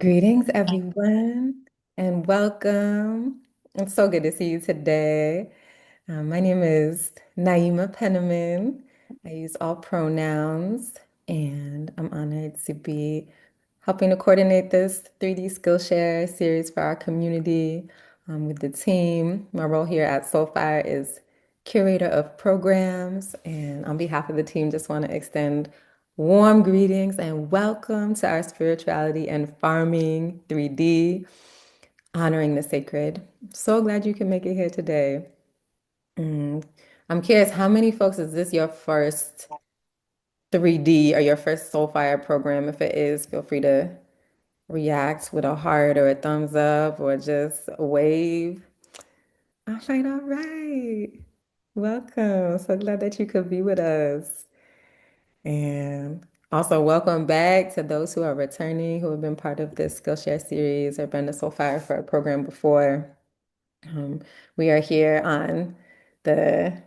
Greetings, everyone, and welcome. It's so good to see you today. My name is Naima Penniman. I use all pronouns, and I'm honored to be helping to coordinate this 3D Skillshare series for our community with the team. My role here at Soulfire is curator of programs, and on behalf of the team, just want to extend warm greetings and welcome to our spirituality and farming 3D, honoring the sacred. So glad you can make it here today. Mm. I'm curious, how many folks is this your first 3D or your first Soulfire program? If it is, feel free to react with a heart or a thumbs up or just a wave. All right. Welcome. So glad that you could be with us. And also, welcome back to those who are returning, who have been part of this Skillshare series or been to Soulfire for a program before. Um, we are here on the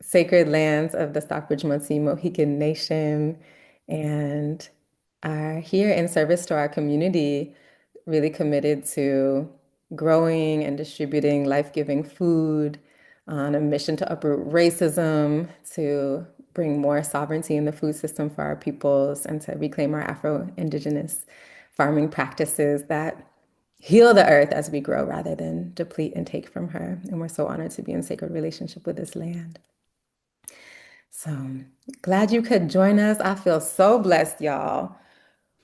sacred lands of the Stockbridge Munsee Mohican Nation and are here in service to our community, really committed to growing and distributing life-giving food on a mission to uproot racism, to bring more sovereignty in the food system for our peoples, and to reclaim our Afro-Indigenous farming practices that heal the earth as we grow rather than deplete and take from her. And we're so honored to be in sacred relationship with this land. So glad you could join us. I feel so blessed, y'all.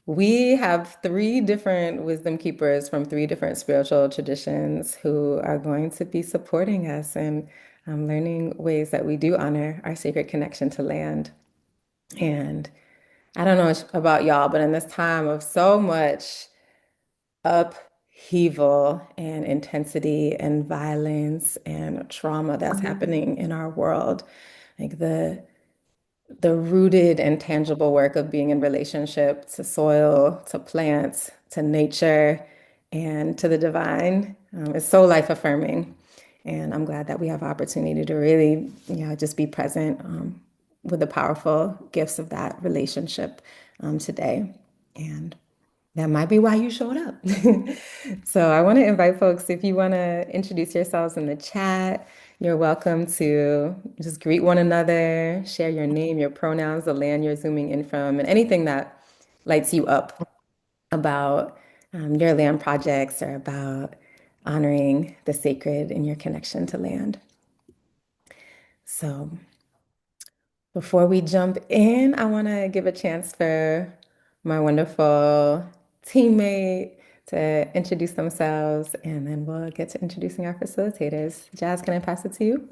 We have three different wisdom keepers from three different spiritual traditions who are going to be supporting us and learning ways that we do honor our sacred connection to land. And I don't know about y'all, but in this time of so much upheaval and intensity and violence and trauma that's happening in our world, like the rooted and tangible work of being in relationship to soil, to plants, to nature, and to the divine is so life affirming. And I'm glad that we have opportunity to really, just be present with the powerful gifts of that relationship today. And that might be why you showed up. So I want to invite folks, if you want to introduce yourselves in the chat, you're welcome to just greet one another, share your name, your pronouns, the land you're zooming in from, and anything that lights you up about your land projects or about honoring the sacred in your connection to land. So before we jump in, I want to give a chance for my wonderful teammate to introduce themselves, and then we'll get to introducing our facilitators. Jazz, can I pass it to you?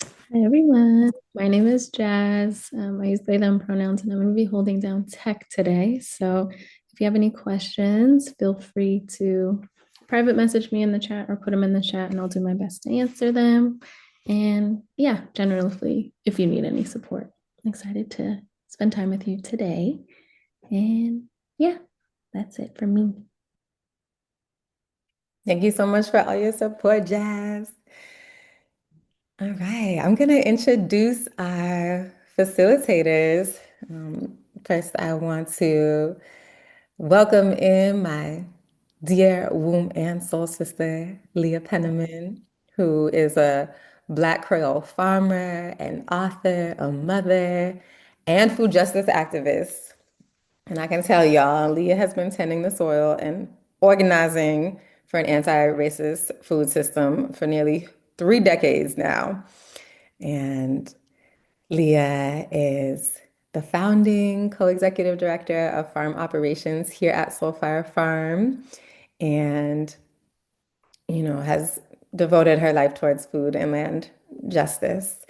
Hi everyone, my name is Jazz. I use they, them pronouns, and I'm going to be holding down tech today. So if you have any questions, feel free to private message me in the chat or put them in the chat, and I'll do my best to answer them. And yeah, generally, if you need any support, I'm excited to spend time with you today. And yeah, that's it for me. Thank you so much for all your support, Jazz. All right, I'm going to introduce our facilitators. First, I want to welcome in my dear womb and soul sister, Leah Penniman, who is a Black Creole farmer, an author, a mother, and food justice activist. And I can tell y'all, Leah has been tending the soil and organizing for an anti-racist food system for nearly 3 decades now. And Leah is the founding co-executive director of farm operations here at Soulfire Farm and, has devoted her life towards food and land justice.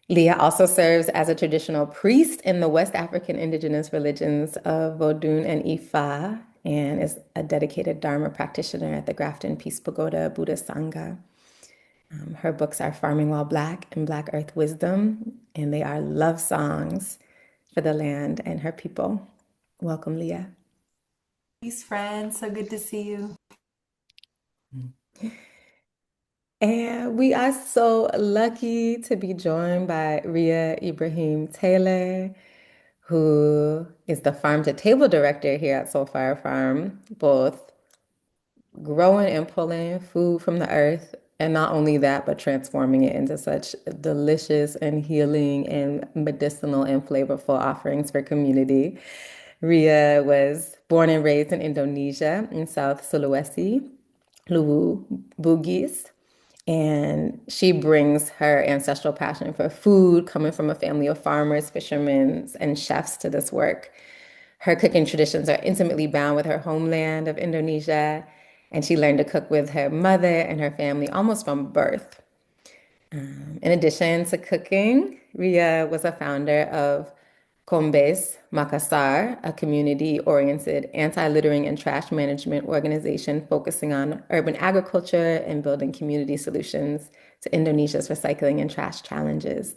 Leah also serves as a traditional priest in the West African indigenous religions of Vodun and Ifa and is a dedicated Dharma practitioner at the Grafton Peace Pagoda Buddhist Sangha. Her books are Farming While Black and Black Earth Wisdom, and they are love songs for the land and her people. Welcome, Leah. Peace, friends. So good to see you. And we are so lucky to be joined by Ria Ibrahim Taylor, who is the farm to table director here at Soulfire Farm, both growing and pulling food from the earth. And not only that, but transforming it into such delicious and healing and medicinal and flavorful offerings for community. Ria was born and raised in Indonesia in South Sulawesi, Luwu, Bugis. And she brings her ancestral passion for food, coming from a family of farmers, fishermen, and chefs to this work. Her cooking traditions are intimately bound with her homeland of Indonesia, and she learned to cook with her mother and her family almost from birth. In addition to cooking, Ria was a founder of Combes Makassar, a community-oriented anti-littering and trash management organization focusing on urban agriculture and building community solutions to Indonesia's recycling and trash challenges.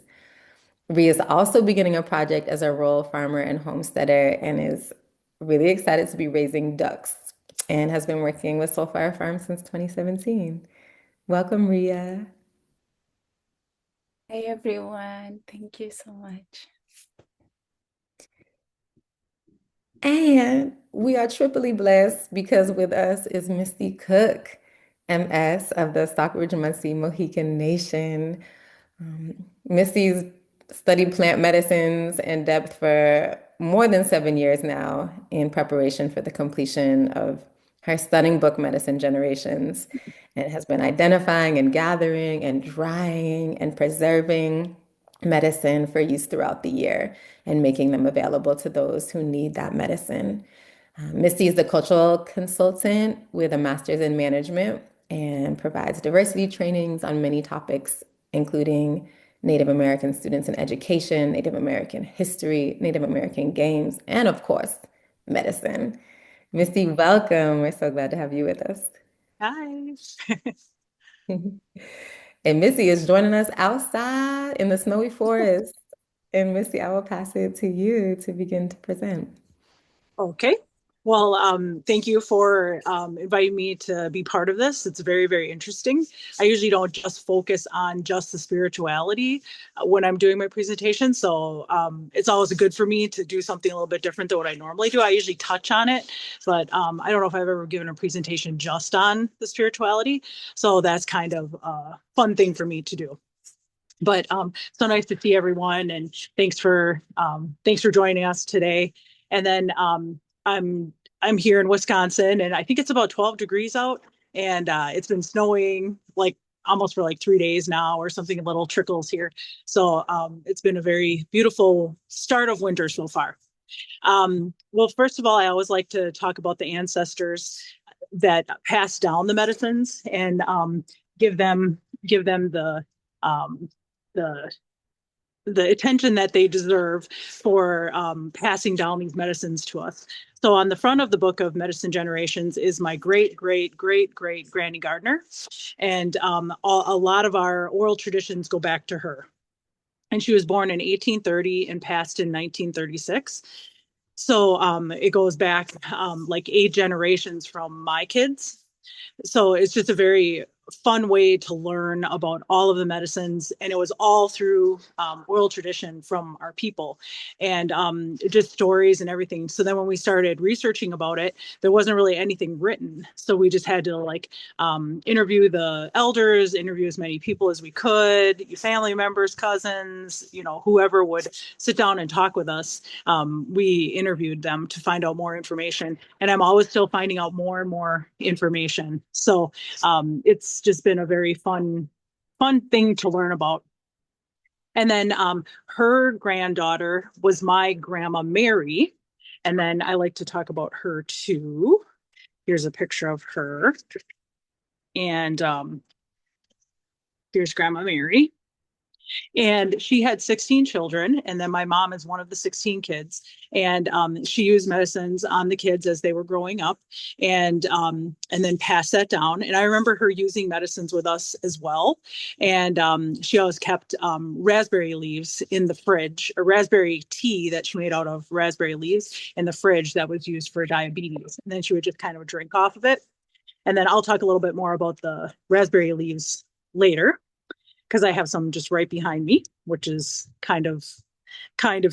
Ria is also beginning a project as a rural farmer and homesteader and is really excited to be raising ducks and has been working with Soulfire Farm since 2017. Welcome, Ria. Hey everyone, thank you so much. And we are triply blessed because with us is Misty Cook, MS of the Stockbridge Muncie Mohican Nation. Misty's studied plant medicines in depth for more than 7 years now in preparation for the completion of her stunning book, Medicine Generations, and has been identifying and gathering and drying and preserving medicine for use throughout the year and making them available to those who need that medicine. Misty is the cultural consultant with a master's in management and provides diversity trainings on many topics, including Native American students in education, Native American history, Native American games, and of course, medicine. Misty, welcome. We're so glad to have you with us. Hi. And Missy is joining us outside in the snowy forest. And Missy, I will pass it to you to begin to present. Okay. Well, thank you for inviting me to be part of this. It's very, very interesting. I usually don't just focus on just the spirituality when I'm doing my presentation. So it's always good for me to do something a little bit different than what I normally do. I usually touch on it, but I don't know if I've ever given a presentation just on the spirituality. So that's kind of a fun thing for me to do. But so nice to see everyone, and thanks for joining us today. And then I'm here in Wisconsin, and I think it's about 12 degrees out, and it's been snowing like almost for like 3 days now, or something. Little trickles here, so it's been a very beautiful start of winter so far. Well, first of all, I always like to talk about the ancestors that passed down the medicines and give them give them the the attention that they deserve for passing down these medicines to us. So on the front of the book of Medicine Generations is my great, great, great, great Granny Gardner. And a lot of our oral traditions go back to her. And she was born in 1830 and passed in 1936. So it goes back like 8 generations from my kids. So it's just a very fun way to learn about all of the medicines, and it was all through oral tradition from our people, and just stories and everything. So then when we started researching about it, there wasn't really anything written, so we just had to like interview the elders, interview as many people as we could, family members, cousins, whoever would sit down and talk with us. We interviewed them to find out more information, and I'm always still finding out more and more information. So it's just been a very fun thing to learn about. And then her granddaughter was my grandma Mary, and then I like to talk about her too. Here's a picture of her, and here's Grandma Mary. And she had 16 children, and then my mom is one of the 16 kids. And she used medicines on the kids as they were growing up, and then passed that down. And I remember her using medicines with us as well. And she always kept raspberry leaves in the fridge, or raspberry tea that she made out of raspberry leaves in the fridge that was used for diabetes. And then she would just kind of drink off of it. And then I'll talk a little bit more about the raspberry leaves later, because I have some just right behind me, which is kind of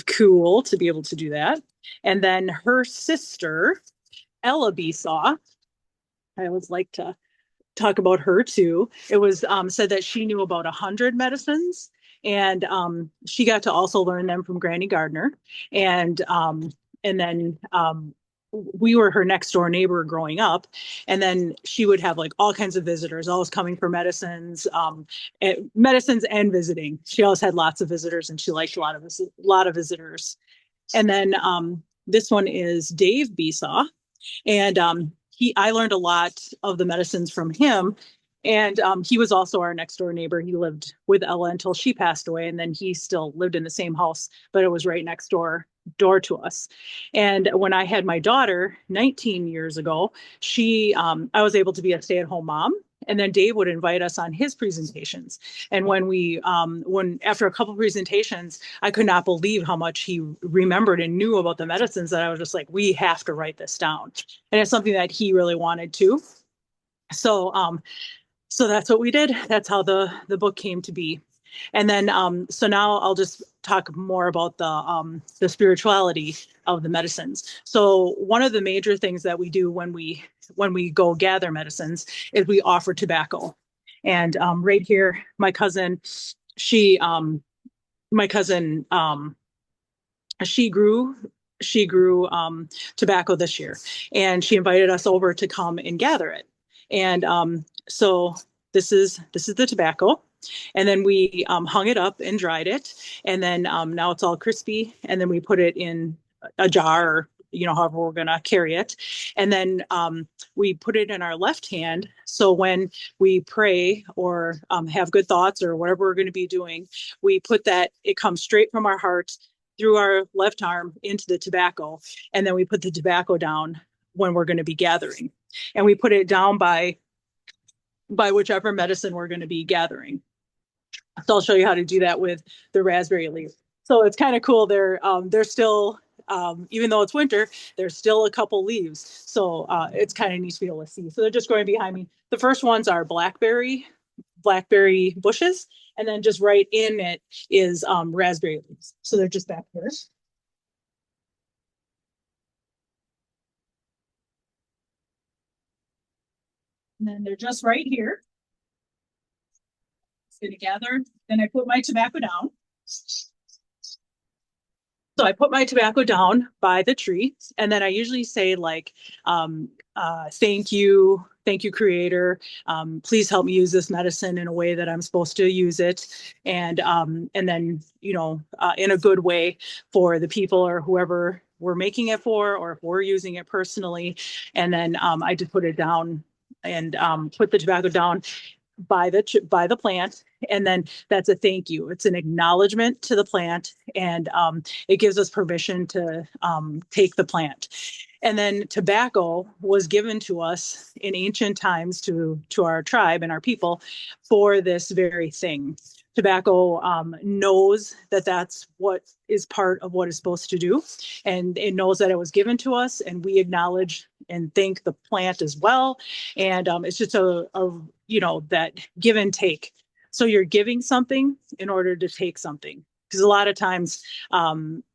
cool to be able to do that. And then her sister, Ella Besaw, I always like to talk about her too. It was said that she knew about 100 medicines, and she got to also learn them from Granny Gardner. And then we were her next door neighbor growing up, and then she would have like all kinds of visitors always coming for medicines, medicines and visiting. She always had lots of visitors, and she liked a lot of visitors. And then this one is Dave Besaw, and I learned a lot of the medicines from him. And he was also our next door neighbor. He lived with Ella until she passed away, and then he still lived in the same house, but it was right next door to us. And when I had my daughter 19 years ago, I was able to be a stay-at-home mom. And then Dave would invite us on his presentations. And when after a couple of presentations, I could not believe how much he remembered and knew about the medicines, that I was just like, we have to write this down. And it's something that he really wanted to. So that's what we did. That's how the book came to be. And then so now I'll just talk more about the spirituality of the medicines. So one of the major things that we do when we go gather medicines is we offer tobacco. And right here, my cousin, she grew tobacco this year, and she invited us over to come and gather it. And so this is the tobacco, and then we hung it up and dried it, and then now it's all crispy, and then we put it in a jar, or however we're gonna carry it, and then we put it in our left hand. So when we pray or have good thoughts or whatever we're going to be doing, we put that, it comes straight from our heart through our left arm into the tobacco, and then we put the tobacco down when we're going to be gathering, and we put it down by whichever medicine we're going to be gathering. So I'll show you how to do that with the raspberry leaf. So it's kind of cool. They're still, even though it's winter, there's still a couple leaves. So it's kind of neat to be able to see. So they're just going behind me. The first ones are blackberry bushes, and then just right in it is raspberry leaves. So they're just back here. And then they're just right here. It's going to gather. Then I put my tobacco down. So I put my tobacco down by the tree, and then I usually say like, thank you, creator. Please help me use this medicine in a way that I'm supposed to use it. And then, in a good way for the people or whoever we're making it for, or if we're using it personally. And then I just put it down and put the tobacco down by the plant, and then that's a thank you. It's an acknowledgement to the plant, and it gives us permission to take the plant. And then tobacco was given to us in ancient times to our tribe and our people for this very thing, tobacco knows that that's what is part of what it's supposed to do. And it knows that it was given to us, and we acknowledge and thank the plant as well. And it's just that give and take. So you're giving something in order to take something. Because a lot of times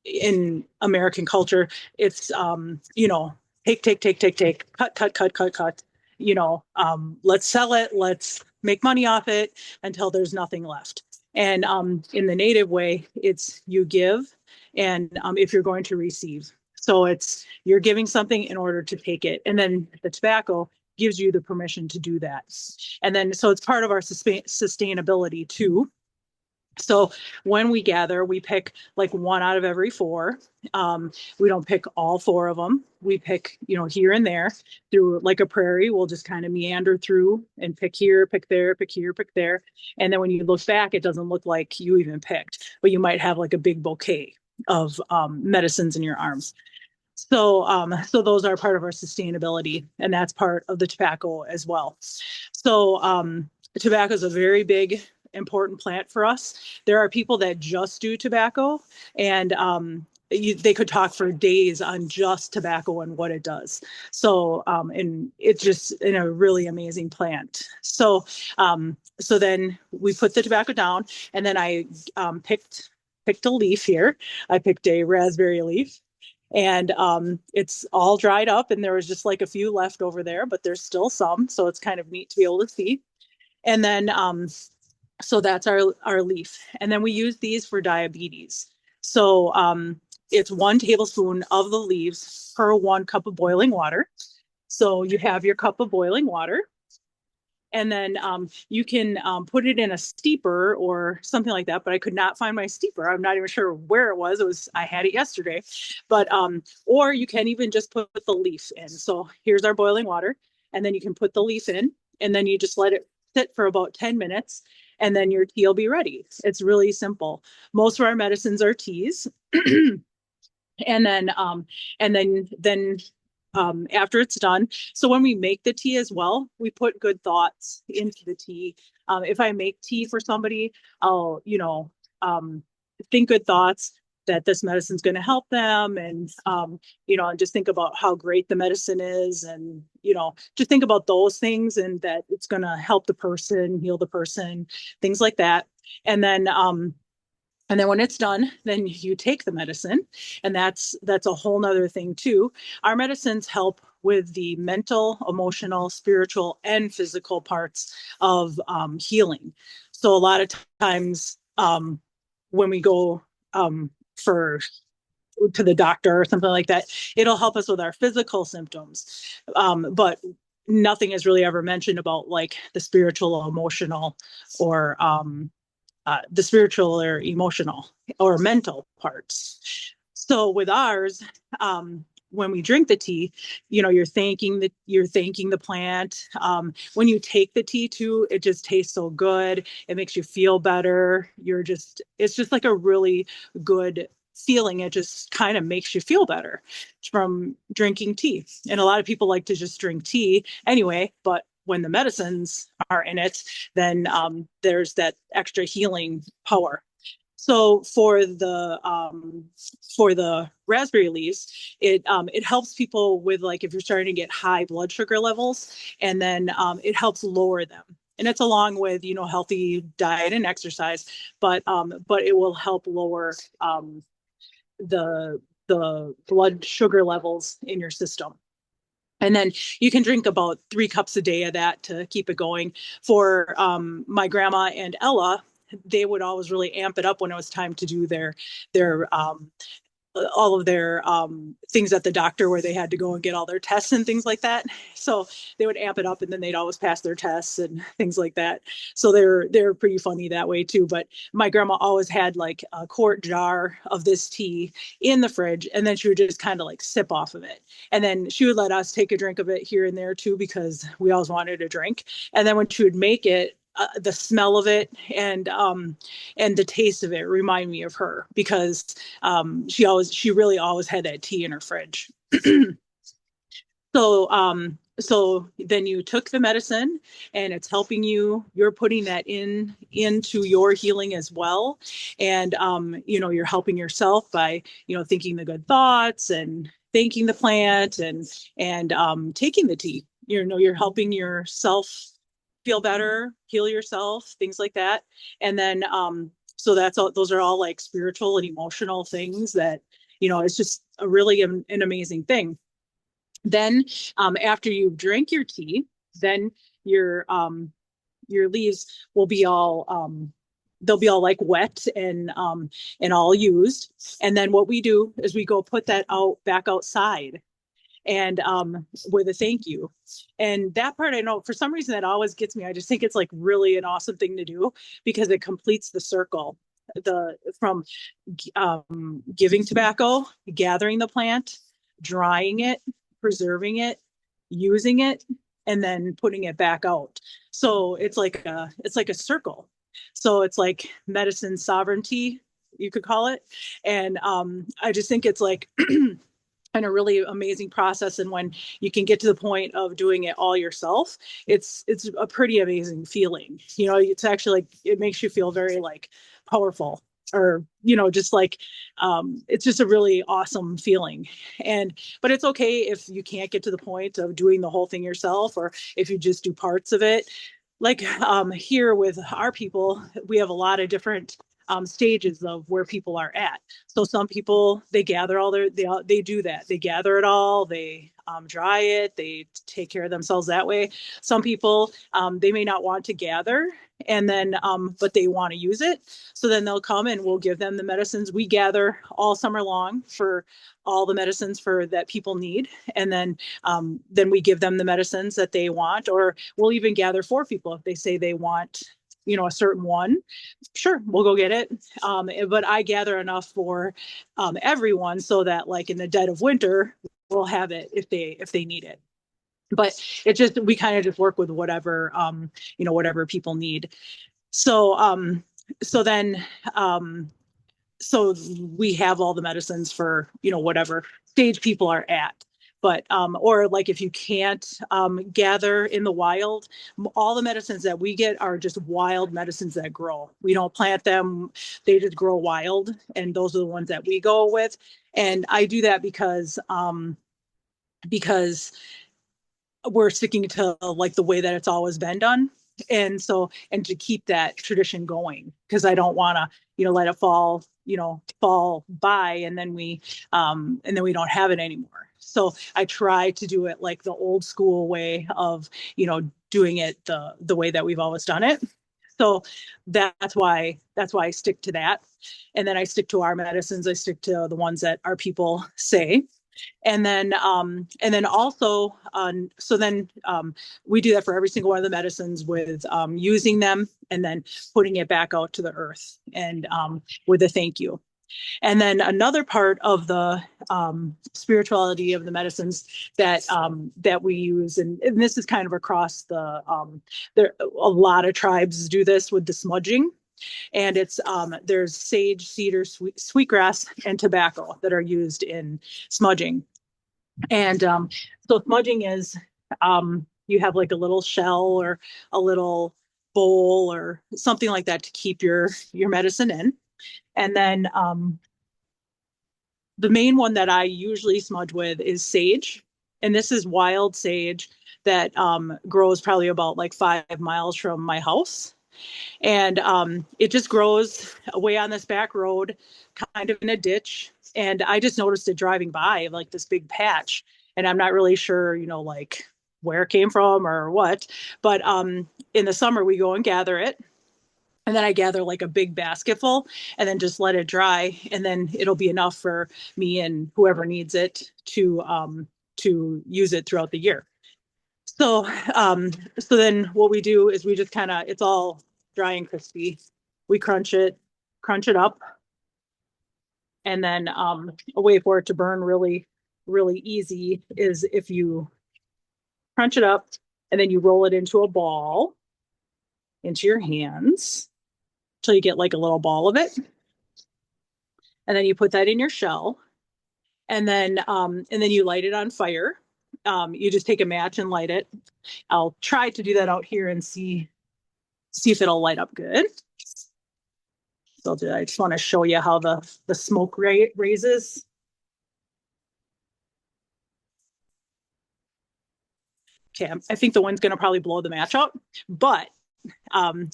in American culture, it's, take, cut. Let's sell it. Let's make money off it until there's nothing left. And in the native way, it's you give, and if you're going to receive. So it's you're giving something in order to take it. And then the tobacco gives you the permission to do that. And then so it's part of our sustainability too. So when we gather, we pick like one out of every four. We don't pick all four of them. We pick, here and there through like a prairie. We'll just kind of meander through and pick here, pick there, pick here, pick there. And then when you look back, it doesn't look like you even picked, but you might have like a big bouquet of medicines in your arms. So those are part of our sustainability, and that's part of the tobacco as well. So tobacco is a very big, important plant for us. There are people that just do tobacco, and they could talk for days on just tobacco and what it does. So and it's just a really amazing plant. So then we put the tobacco down, and then I picked a leaf here. I picked a raspberry leaf. And it's all dried up, and there was just like a few left over there, but there's still some. So it's kind of neat to be able to see. And then, so that's our leaf. And then we use these for diabetes. So it's 1 tablespoon of the leaves per 1 cup of boiling water. So you have your cup of boiling water. And then you can put it in a steeper or something like that, but I could not find my steeper. I'm not even sure where it was. I had it yesterday, but or you can even just put the leaf in. So here's our boiling water, and then you can put the leaf in, and then you just let it sit for about 10 minutes, and then your tea will be ready. It's really simple. Most of our medicines are teas. And then after it's done. So when we make the tea as well, we put good thoughts into the tea. If I make tea for somebody, I'll, think good thoughts that this medicine's going to help them. And, and just think about how great the medicine is. And, just think about those things, and that it's going to help the person, heal the person, things like that. And then when it's done, then you take the medicine, and that's a whole nother thing too. Our medicines help with the mental, emotional, spiritual, and physical parts of healing. So a lot of times when we go to the doctor or something like that, it'll help us with our physical symptoms. But nothing is really ever mentioned about like the spiritual or emotional or the spiritual or emotional or mental parts. So with ours, when we drink the tea, you're thanking the plant. When you take the tea too, it just tastes so good. It makes you feel better. It's just like a really good feeling. It just kind of makes you feel better from drinking tea. And a lot of people like to just drink tea anyway, but when the medicines are in it, then there's that extra healing power. So for the raspberry leaves, it helps people with, like, if you're starting to get high blood sugar levels, and then it helps lower them. And it's along with healthy diet and exercise, but it will help lower the blood sugar levels in your system. And then you can drink about 3 cups a day of that to keep it going. For my grandma and Ella, they would always really amp it up when it was time to do their all of their things at the doctor, where they had to go and get all their tests and things like that. So they would amp it up, and then they'd always pass their tests and things like that. So they're pretty funny that way too. But my grandma always had like a quart jar of this tea in the fridge, and then she would just kind of like sip off of it. And then she would let us take a drink of it here and there too, because we always wanted a drink. And then when she would make it, the smell of it and the taste of it remind me of her, because she really always had that tea in her fridge. So so then you took the medicine and it's helping you, you're putting that into your healing as well. And you're helping yourself by thinking the good thoughts and thanking the plant and taking the tea. You're helping yourself feel better, heal yourself, things like that. And then so that's all, those are all like spiritual and emotional things that it's just a really an amazing thing. Then after you drink your tea, then your leaves will be all they'll be all like wet and all used. And then what we do is we go put that out back outside and with a thank you. And that part, I know for some reason that always gets me. I just think it's like really an awesome thing to do because it completes the circle. The from giving tobacco, gathering the plant, drying it, preserving it, using it, and then putting it back out. So it's like a circle. So it's like medicine sovereignty, you could call it. And I just think it's like and a really amazing process. And when you can get to the point of doing it all yourself, it's a pretty amazing feeling. It's actually like it makes you feel very like powerful or just like it's just a really awesome feeling. And but it's okay if you can't get to the point of doing the whole thing yourself, or if you just do parts of it. Like here with our people, we have a lot of different stages of where people are at. So some people, they gather all they do that. They gather it all, they dry it, they take care of themselves that way. Some people, they may not want to gather and then, but they want to use it. So then they'll come and we'll give them the medicines. We gather all summer long for all the medicines for that people need. And then we give them the medicines that they want, or we'll even gather for people if they say they want a certain one. Sure, we'll go get it. But I gather enough for everyone so that like in the dead of winter, we'll have it if they need it. But it just we kind of just work with whatever people need. So so then so we have all the medicines for whatever stage people are at. But or like if you can't gather in the wild, all the medicines that we get are just wild medicines that grow. We don't plant them, they just grow wild, and those are the ones that we go with. And I do that because we're sticking to like the way that it's always been done. And to keep that tradition going, because I don't want to let it fall by, and then we don't have it anymore. So I try to do it like the old school way of doing it the way that we've always done it. So that's why I stick to that. And then I stick to our medicines. I stick to the ones that our people say. And then also so then we do that for every single one of the medicines with using them and then putting it back out to the earth and with a thank you. And then another part of the spirituality of the medicines that we use, and this is kind of across there a lot of tribes do this with the smudging. And there's sage, cedar, sweetgrass, and tobacco that are used in smudging. And so smudging is you have like a little shell or a little bowl or something like that to keep your medicine in. And then the main one that I usually smudge with is sage. And this is wild sage that grows probably about like 5 miles from my house. And it just grows away on this back road, kind of in a ditch. And I just noticed it driving by, like this big patch. And I'm not really sure, like where it came from or what. But in the summer, we go and gather it. And then I gather like a big basketful and then just let it dry. And then it'll be enough for me and whoever needs it to use it throughout the year. So, so then what we do is we just kind of, it's all dry and crispy. We crunch it up, and then a way for it to burn really, really easy is if you crunch it up and then you roll it into a ball into your hands until you get like a little ball of it, and then you put that in your shell, and then you light it on fire, you just take a match and light it. I'll try to do that out here and see if it'll light up good. So I just want to show you how the smoke raises. Okay, I think the wind's going to probably blow the match out, but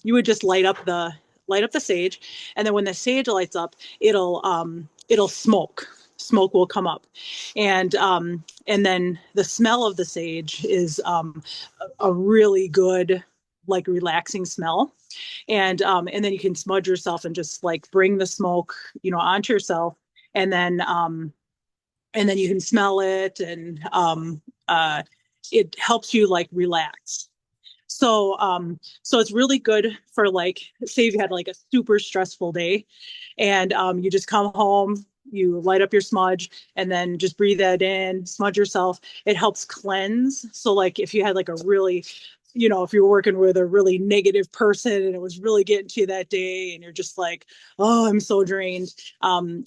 you would just light up the sage, and then when the sage lights up, it'll smoke. Smoke will come up, and then the smell of the sage is a really good, like, relaxing smell. And then you can smudge yourself and just like bring the smoke, onto yourself, and then you can smell it, and it helps you like relax. So it's really good for, like, say if you had like a super stressful day, and you just come home, you light up your smudge, and then just breathe that in, smudge yourself. It helps cleanse. So like if you had like a really, if you were working with a really negative person and it was really getting to you that day, and you're just like, oh, I'm so drained.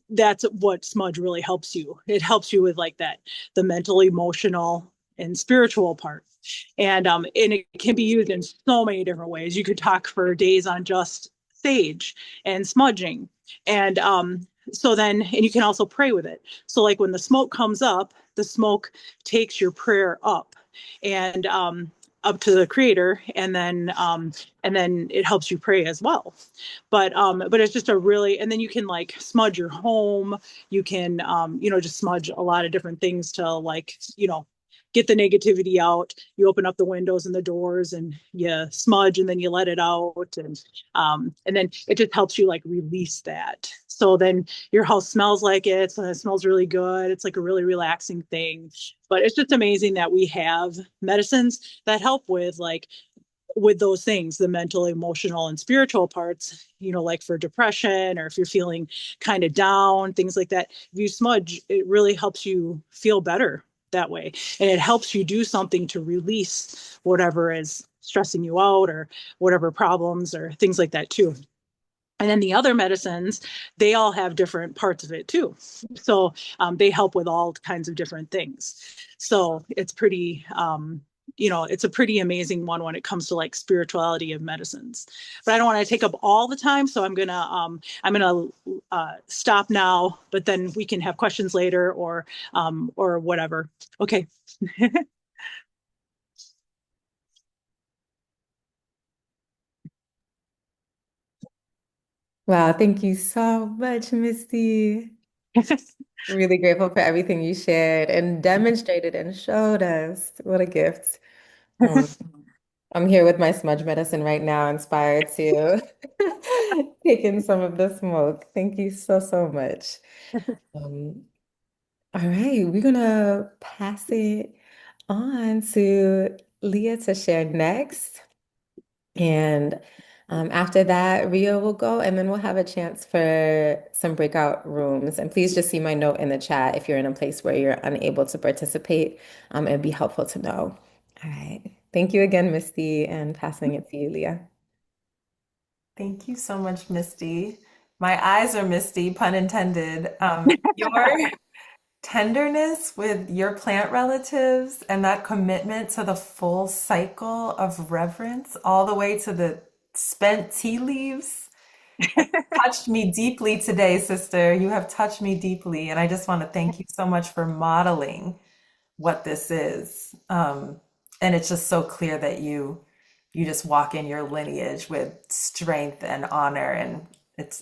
That's what smudge really helps you. It helps you with like that, the mental, emotional, and spiritual part. And it can be used in so many different ways. You could talk for days on just sage and smudging. And you can also pray with it. So like when the smoke comes up, the smoke takes your prayer up, and up to the creator, and then it helps you pray as well. But it's just a really, and then you can like smudge your home. You can just smudge a lot of different things to, like, get the negativity out. You open up the windows and the doors, and you smudge, and then you let it out, and then it just helps you like release that. So then your house smells like it. So it smells really good. It's like a really relaxing thing. But it's just amazing that we have medicines that help with those things, the mental, emotional, and spiritual parts, like for depression, or if you're feeling kind of down, things like that. If you smudge, it really helps you feel better that way. And it helps you do something to release whatever is stressing you out, or whatever problems or things like that too. And then the other medicines, they all have different parts of it too. So they help with all kinds of different things. So it's a pretty amazing one when it comes to like spirituality of medicines. But I don't want to take up all the time, so I'm gonna stop now. But then we can have questions later, or whatever. Okay. Wow, thank you so much, Misty. Really grateful for everything you shared and demonstrated and showed us. What a gift. Um, I'm here with my smudge medicine right now, inspired to take in some of the smoke. Thank you so, so much. Um, all right, we're gonna pass it on to Leah to share next. And after that, Ria will go, and then we'll have a chance for some breakout rooms. And please just see my note in the chat if you're in a place where you're unable to participate. It'd be helpful to know. All right. Thank you again, Misty, and passing it to you, Leah. Thank you so much, Misty. My eyes are misty, pun intended. Your tenderness with your plant relatives and that commitment to the full cycle of reverence, all the way to the spent tea leaves, touched me deeply today, sister. You have touched me deeply. And I just want to thank you so much for modeling what this is. And it's just so clear that you just walk in your lineage with strength and honor, and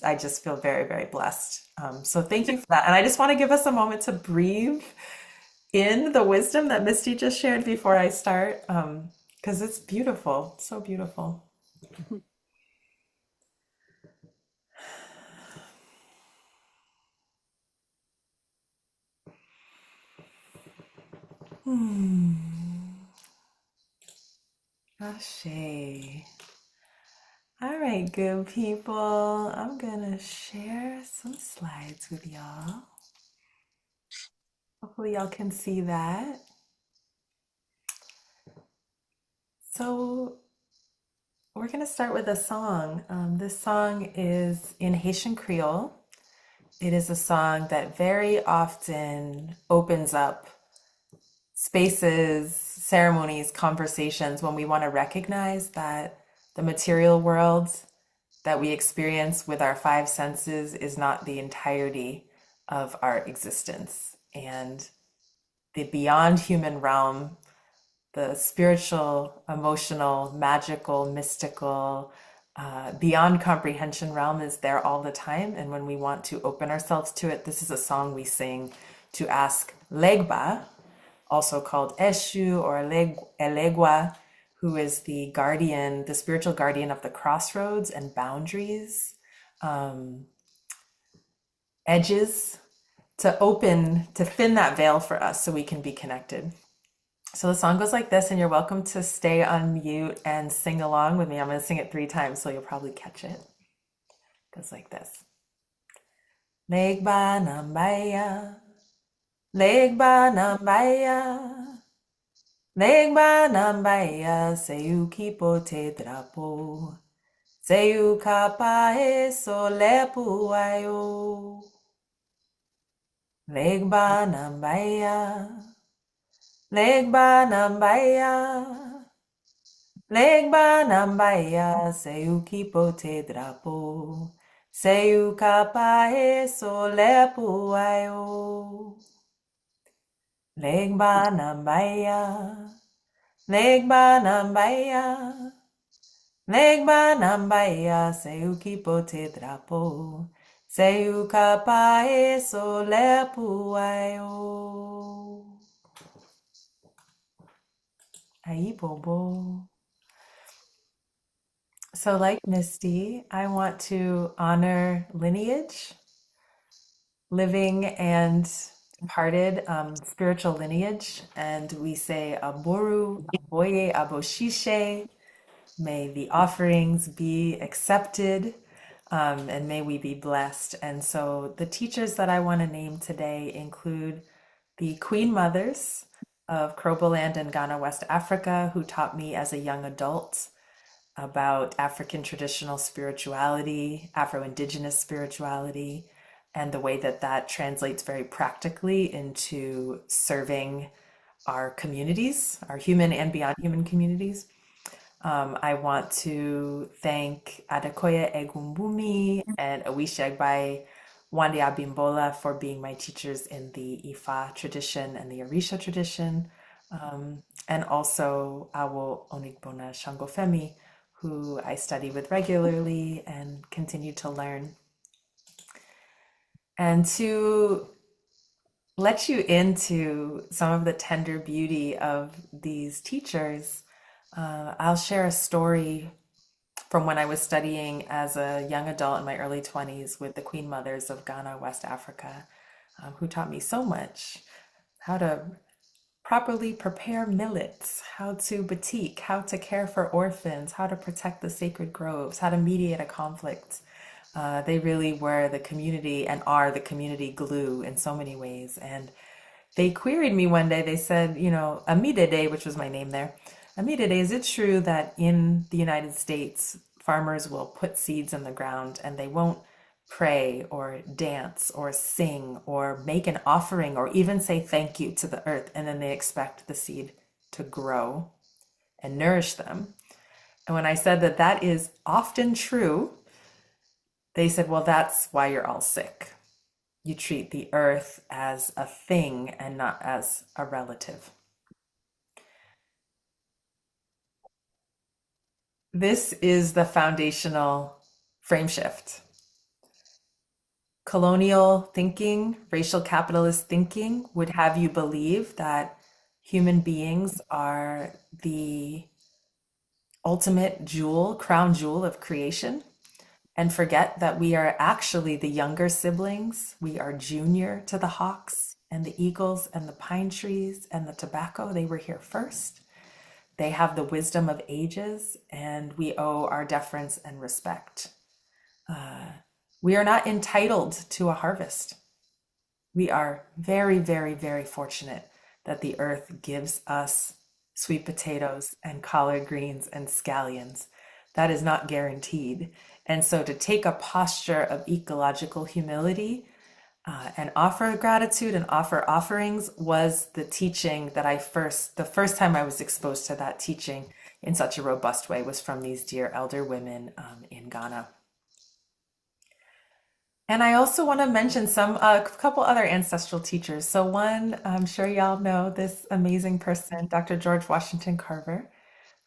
I just feel very, very blessed. So thank you for that. And I just want to give us a moment to breathe in the wisdom that Misty just shared before I start, because it's beautiful, so beautiful. Ashe. All right, good people. I'm gonna share some slides with y'all. Hopefully y'all can see that. So we're gonna start with a song. This song is in Haitian Creole. It is a song that very often opens up spaces, ceremonies, conversations when we want to recognize that the material world that we experience with our five senses is not the entirety of our existence. And the beyond human realm, the spiritual, emotional, magical, mystical, beyond comprehension realm is there all the time. And when we want to open ourselves to it, this is a song we sing to ask Legba, also called Eshu or Elegua, who is the guardian, the spiritual guardian of the crossroads and boundaries, edges, to thin that veil for us so we can be connected. So the song goes like this, and you're welcome to stay on mute and sing along with me. I'm going to sing it 3 times, so you'll probably catch it. It goes like this. Legba nambaya, legba nambaya, legba nambaya, seyu kipo te drapo, seyu kapae so lepu ayo. Legba nambaya, legba nambaya, legba nambaya, seyu kipo te drapo, seyu kapae so lepu ayo. Legba nambaya, legba nambaya, legba nambaya, seyu kipo te drapo, seyu kapae so lepu ayo. Ai bobo. So like Misty, I want to honor lineage, living and imparted spiritual lineage. And we say aboru, aboye, aboshishe. May the offerings be accepted, and may we be blessed. And so the teachers that I want to name today include the Queen Mothers of Croboland and Ghana, West Africa, who taught me as a young adult about African traditional spirituality, Afro-Indigenous spirituality, and the way that that translates very practically into serving our communities, our human and beyond human communities. I want to thank Adekoya Egumbumi and Awishegbai Wande Abimbola for being my teachers in the Ifa tradition and the Orisha tradition, and also Awo Onigbona Shangofemi, who I study with regularly and continue to learn. And to let you into some of the tender beauty of these teachers, I'll share a story from when I was studying as a young adult in my early 20s with the Queen Mothers of Ghana, West Africa, who taught me so much: how to properly prepare millets, how to batik, how to care for orphans, how to protect the sacred groves, how to mediate a conflict. They really were the community and are the community glue in so many ways. And they queried me one day. They said, Amidede, which was my name there, Amidede, is it true that in the United States, farmers will put seeds in the ground and they won't pray or dance or sing or make an offering or even say thank you to the earth, and then they expect the seed to grow and nourish them? And when I said that that is often true, they said, well, that's why you're all sick. You treat the earth as a thing and not as a relative. This is the foundational frame shift. Colonial thinking, racial capitalist thinking would have you believe that human beings are the ultimate jewel, crown jewel of creation, and forget that we are actually the younger siblings. We are junior to the hawks and the eagles and the pine trees and the tobacco. They were here first. They have the wisdom of ages, and we owe our deference and respect. We are not entitled to a harvest. We are very, very, very fortunate that the earth gives us sweet potatoes and collard greens and scallions. That is not guaranteed. And so to take a posture of ecological humility and offer gratitude and offer offerings was the teaching that the first time I was exposed to that teaching in such a robust way was from these dear elder women in Ghana. And I also want to mention a couple other ancestral teachers. So one, I'm sure y'all know this amazing person, Dr. George Washington Carver,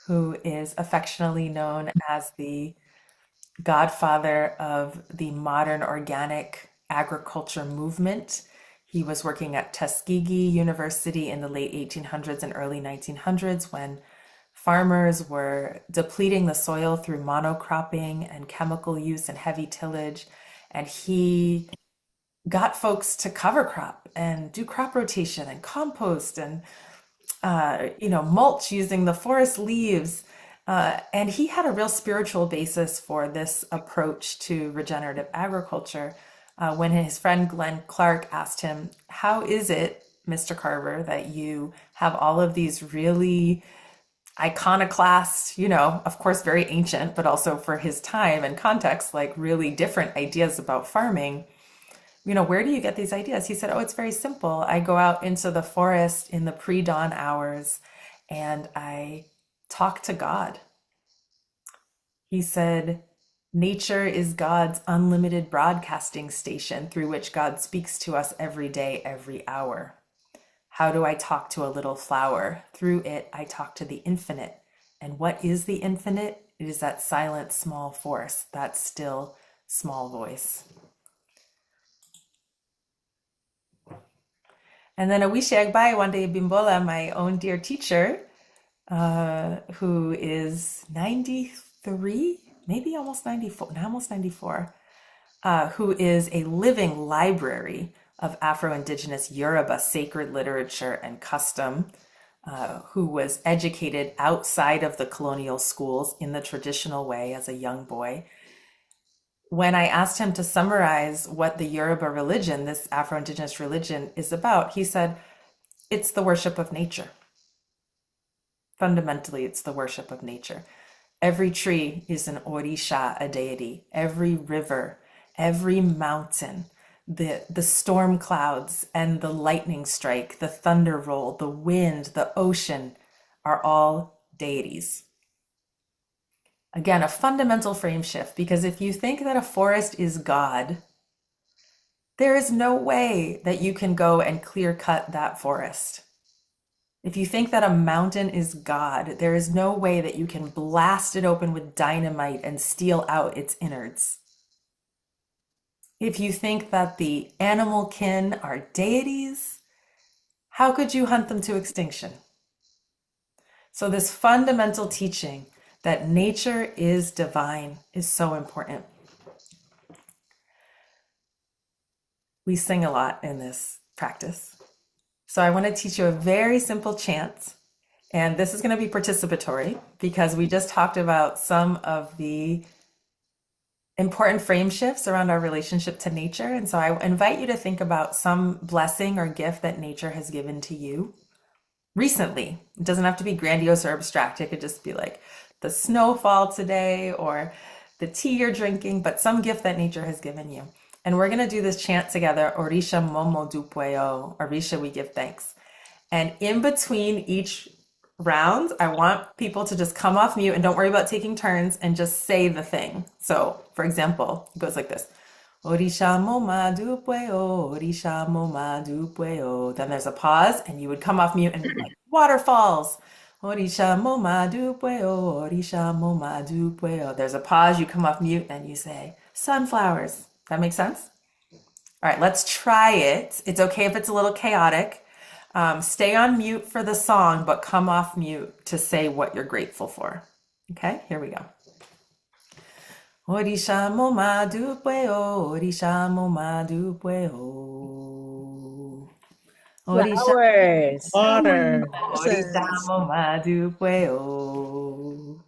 who is affectionately known as the godfather of the modern organic agriculture movement. He was working at Tuskegee University in the late 1800s and early 1900s when farmers were depleting the soil through monocropping and chemical use and heavy tillage. And he got folks to cover crop and do crop rotation and compost and mulch using the forest leaves. And he had a real spiritual basis for this approach to regenerative agriculture. When his friend Glenn Clark asked him, "How is it, Mr. Carver, that you have all of these really iconoclast, of course, very ancient, but also for his time and context, like really different ideas about farming? Where do you get these ideas?" He said, "Oh, it's very simple. I go out into the forest in the pre-dawn hours and I talk to God." He said, "Nature is God's unlimited broadcasting station through which God speaks to us every day, every hour. How do I talk to a little flower? Through it, I talk to the infinite. And what is the infinite? It is that silent, small force, that still, small voice." And then Awishe Agbai Wande Bimbola, my own dear teacher, who is 93, maybe almost 94, now almost 94, who is a living library of Afro-Indigenous Yoruba sacred literature and custom, who was educated outside of the colonial schools in the traditional way as a young boy. When I asked him to summarize what the Yoruba religion, this Afro-Indigenous religion, is about, he said, it's the worship of nature. Fundamentally, it's the worship of nature. Every tree is an orisha, a deity. Every river, every mountain, the storm clouds and the lightning strike, the thunder roll, the wind, the ocean are all deities. Again, a fundamental frame shift, because if you think that a forest is God, there is no way that you can go and clear cut that forest. If you think that a mountain is God, there is no way that you can blast it open with dynamite and steal out its innards. If you think that the animal kin are deities, how could you hunt them to extinction? So this fundamental teaching that nature is divine is so important. We sing a lot in this practice. So I want to teach you a very simple chant. And this is going to be participatory because we just talked about some of the important frame shifts around our relationship to nature. And so I invite you to think about some blessing or gift that nature has given to you recently. It doesn't have to be grandiose or abstract. It could just be like the snowfall today or the tea you're drinking, but some gift that nature has given you. And we're going to do this chant together, Orisha Momo Dupueo, Orisha, we give thanks. And in between each round, I want people to just come off mute and don't worry about taking turns and just say the thing. So, for example, it goes like this. Orisha Moma Dupueo, Orisha Moma Dupueo. Then there's a pause and you would come off mute and be like, waterfalls. Orisha Moma Dupueo, Orisha Moma Dupueo. There's a pause, you come off mute and you say, sunflowers. That makes sense? All right, let's try it. It's okay if it's a little chaotic. Stay on mute for the song, but come off mute to say what you're grateful for. Okay, here we go. Orisha Moma Dupueo, Orisha Moma Dupueo. Orisha Flowers. Water. Orisha Moma Dupueo.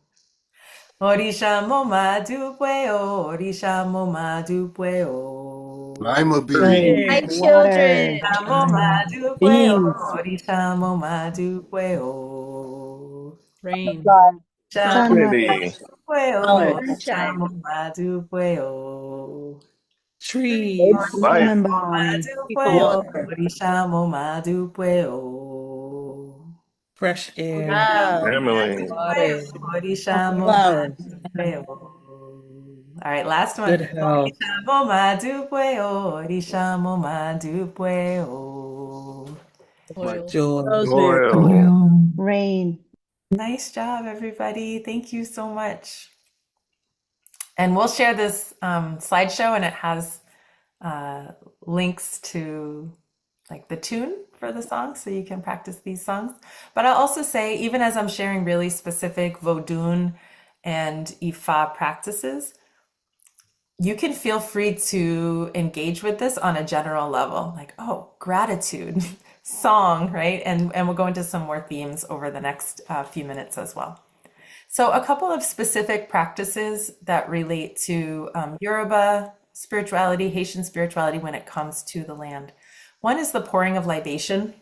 Orisha Moma Dupueo, Orisha Moma Dupueo. Lima bean. Rain. Hi, Water. children. Moma Dupueo, Beans. Orisha Moma Dupueo. Rain. Orisha Sunrise. Lily. Dupueo, Flowers. Orisha Sunshine. Moma Dupueo. trees, Life. people, Madupueo, Water, Orishamo Madupueo. fresh air, Wow. Family. water, Orishamo flowers, Madupueo. All right, last one. good health, Orishamo Madupueo, Orishamo Madupueo. Oil. joy. Rosemary Oil. oil. Rain. Nice job, everybody. Thank you so much. And we'll share this slideshow, and it has links to like the tune for the song, so you can practice these songs. But I'll also say, even as I'm sharing really specific Vodun and Ifa practices, you can feel free to engage with this on a general level, like, oh, gratitude, song, right? And we'll go into some more themes over the next few minutes as well. So a couple of specific practices that relate to Yoruba spirituality, Haitian spirituality when it comes to the land. One is the pouring of libation.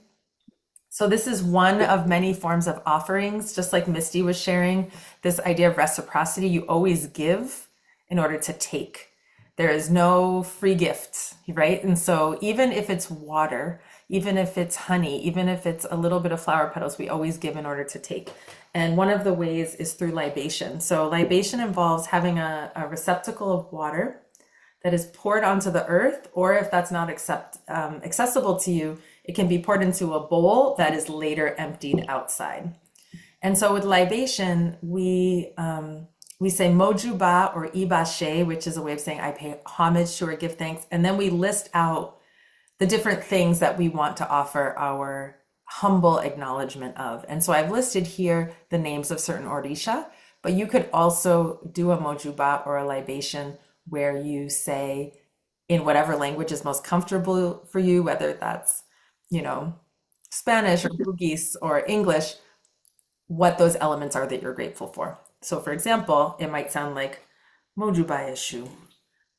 So this is one of many forms of offerings, just like Misty was sharing, this idea of reciprocity. You always give in order to take. There is no free gift, right? And so even if it's water, even if it's honey, even if it's a little bit of flower petals, we always give in order to take. And one of the ways is through libation. So libation involves having a receptacle of water that is poured onto the earth, or if that's not accessible to you, it can be poured into a bowl that is later emptied outside. And so with libation, we say mojuba or ibashe, which is a way of saying I pay homage to or give thanks. And then we list out the different things that we want to offer our humble acknowledgement of. And so I've listed here the names of certain orisha, but you could also do a mojuba or a libation where you say in whatever language is most comfortable for you, whether that's, Spanish or Bugis or English, what those elements are that you're grateful for. So for example, it might sound like mojuba yeshu,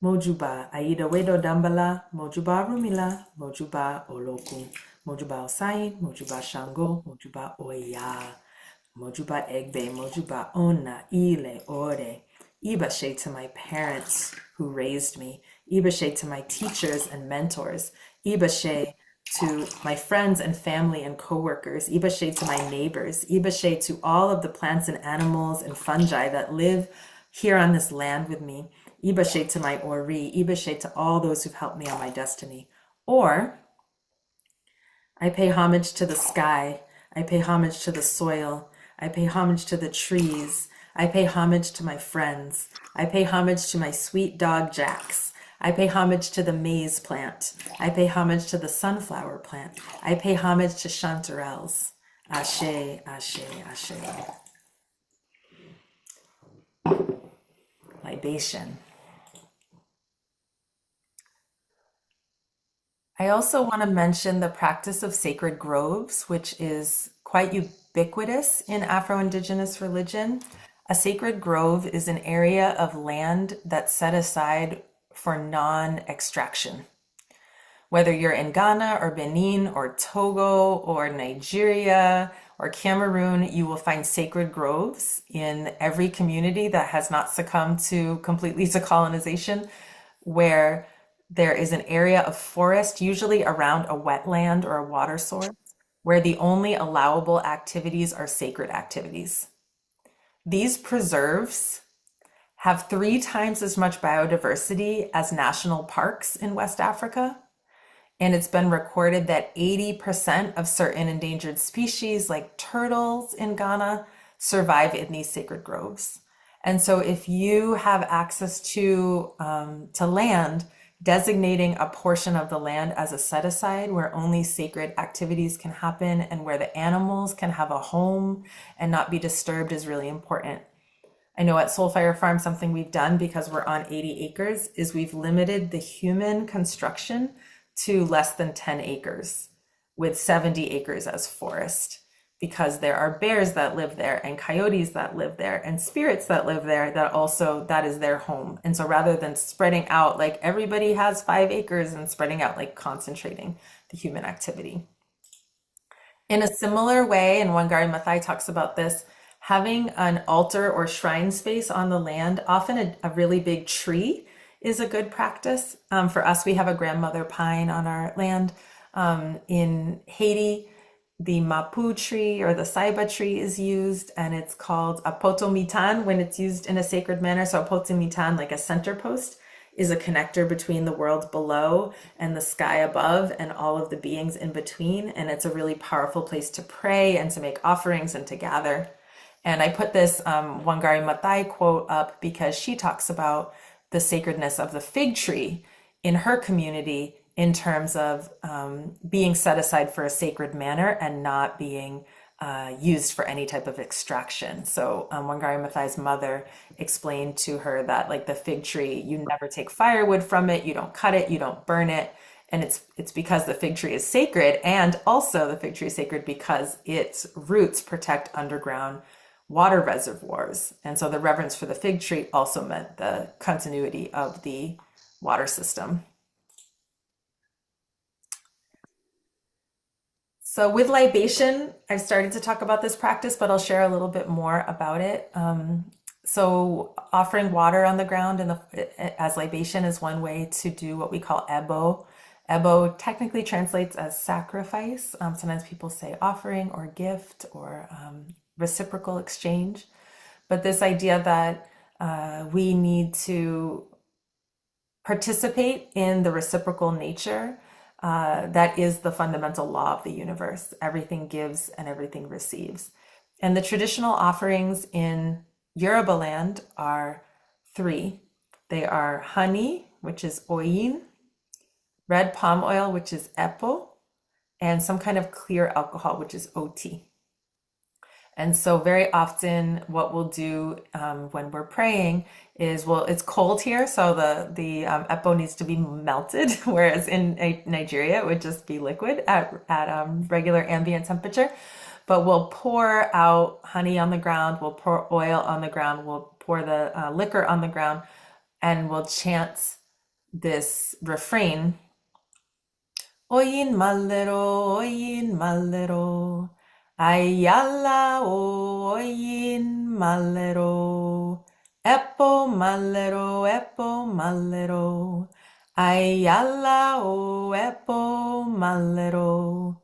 mojuba aida wedo dambala, mojuba rumila, mojuba oloku, mojuba osai, mojuba shango, mojuba oya, mojuba egbe, mojuba ona, ile, ore. Ibashe to my parents who raised me. Ibashe to my teachers and mentors. Ibashe to my friends and family and coworkers. Ibashe to my neighbors. Ibashe to all of the plants and animals and fungi that live here on this land with me. Ibashe to my ori. Ibashe to all those who've helped me on my destiny. Or I pay homage to the sky. I pay homage to the soil. I pay homage to the trees. I pay homage to my friends. I pay homage to my sweet dog Jax. I pay homage to the maize plant. I pay homage to the sunflower plant. I pay homage to chanterelles. Ashe, ashe, ashe. Libation. I also want to mention the practice of sacred groves, which is quite ubiquitous in Afro-Indigenous religion. A sacred grove is an area of land that's set aside for non-extraction. Whether you're in Ghana or Benin or Togo or Nigeria or Cameroon, you will find sacred groves in every community that has not succumbed completely to colonization, where there is an area of forest, usually around a wetland or a water source, where the only allowable activities are sacred activities. These preserves have 3 times as much biodiversity as national parks in West Africa. And it's been recorded that 80% of certain endangered species, like turtles in Ghana, survive in these sacred groves. And so if you have access to land, designating a portion of the land as a set aside where only sacred activities can happen and where the animals can have a home and not be disturbed is really important. I know at Soulfire Farm, something we've done because we're on 80 acres is we've limited the human construction to less than 10 acres with 70 acres as forest, because there are bears that live there and coyotes that live there and spirits that live there that is their home. And so rather than spreading out like everybody has 5 acres and spreading out, like concentrating the human activity. In a similar way, and Wangari Maathai talks about this, having an altar or shrine space on the land, often a really big tree, is a good practice. For us, we have a grandmother pine on our land. In Haiti, the mapu tree or the saiba tree is used, and it's called a potomitan when it's used in a sacred manner. So a potomitan, like a center post, is a connector between the world below and the sky above and all of the beings in between. And it's a really powerful place to pray and to make offerings and to gather. And I put this Wangari Maathai quote up because she talks about the sacredness of the fig tree in her community in terms of being set aside for a sacred manner and not being used for any type of extraction. So Wangari Maathai's mother explained to her that like the fig tree, you never take firewood from it, you don't cut it, you don't burn it. And it's because the fig tree is sacred, and also the fig tree is sacred because its roots protect underground water reservoirs. And so the reverence for the fig tree also meant the continuity of the water system. So with libation, I've started to talk about this practice, but I'll share a little bit more about it. So offering water on the ground as libation is one way to do what we call ebo. Ebo technically translates as sacrifice. Sometimes people say offering or gift or reciprocal exchange. But this idea that we need to participate in the reciprocal nature that is the fundamental law of the universe. Everything gives and everything receives. And the traditional offerings in Yoruba land are three. They are honey, which is oyin, red palm oil, which is epo, and some kind of clear alcohol, which is oti. And so very often what we'll do when we're praying is, well, it's cold here, so the epo needs to be melted, whereas in Nigeria it would just be liquid at regular ambient temperature. But we'll pour out honey on the ground, we'll pour oil on the ground, we'll pour the liquor on the ground, and we'll chant this refrain, Oyin malero, oyin malero. Ayala oyin malero, epo malero, ayala o epo malero,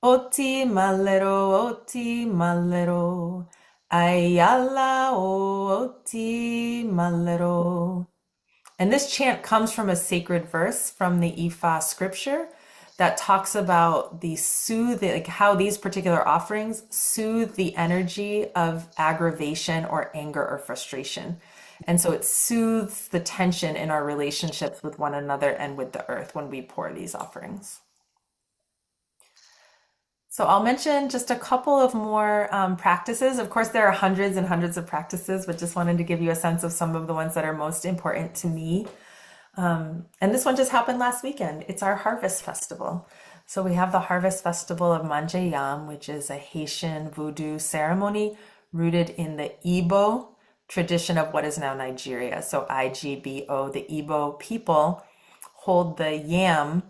oti malero, ayala o oti malero. And this chant comes from a sacred verse from the Ifa scripture that talks about like how these particular offerings soothe the energy of aggravation or anger or frustration. And so it soothes the tension in our relationships with one another and with the earth when we pour these offerings. So I'll mention just a couple of more practices. Of course, there are hundreds and hundreds of practices, but just wanted to give you a sense of some of the ones that are most important to me. And this one just happened last weekend. It's our Harvest Festival. So we have the Harvest Festival of Manje Yam, which is a Haitian voodoo ceremony rooted in the Igbo tradition of what is now Nigeria. So IGBO, the Igbo people hold the yam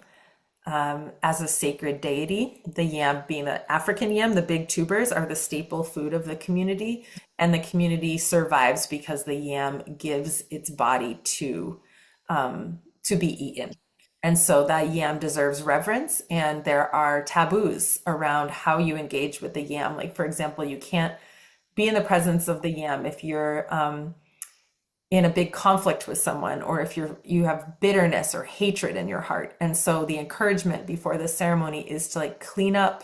as a sacred deity. The yam being the African yam, the big tubers are the staple food of the community. And the community survives because the yam gives its body to be eaten. And so that yam deserves reverence, and there are taboos around how you engage with the yam. Like, for example, you can't be in the presence of the yam if you're in a big conflict with someone, or if you have bitterness or hatred in your heart. And so the encouragement before this ceremony is to like clean up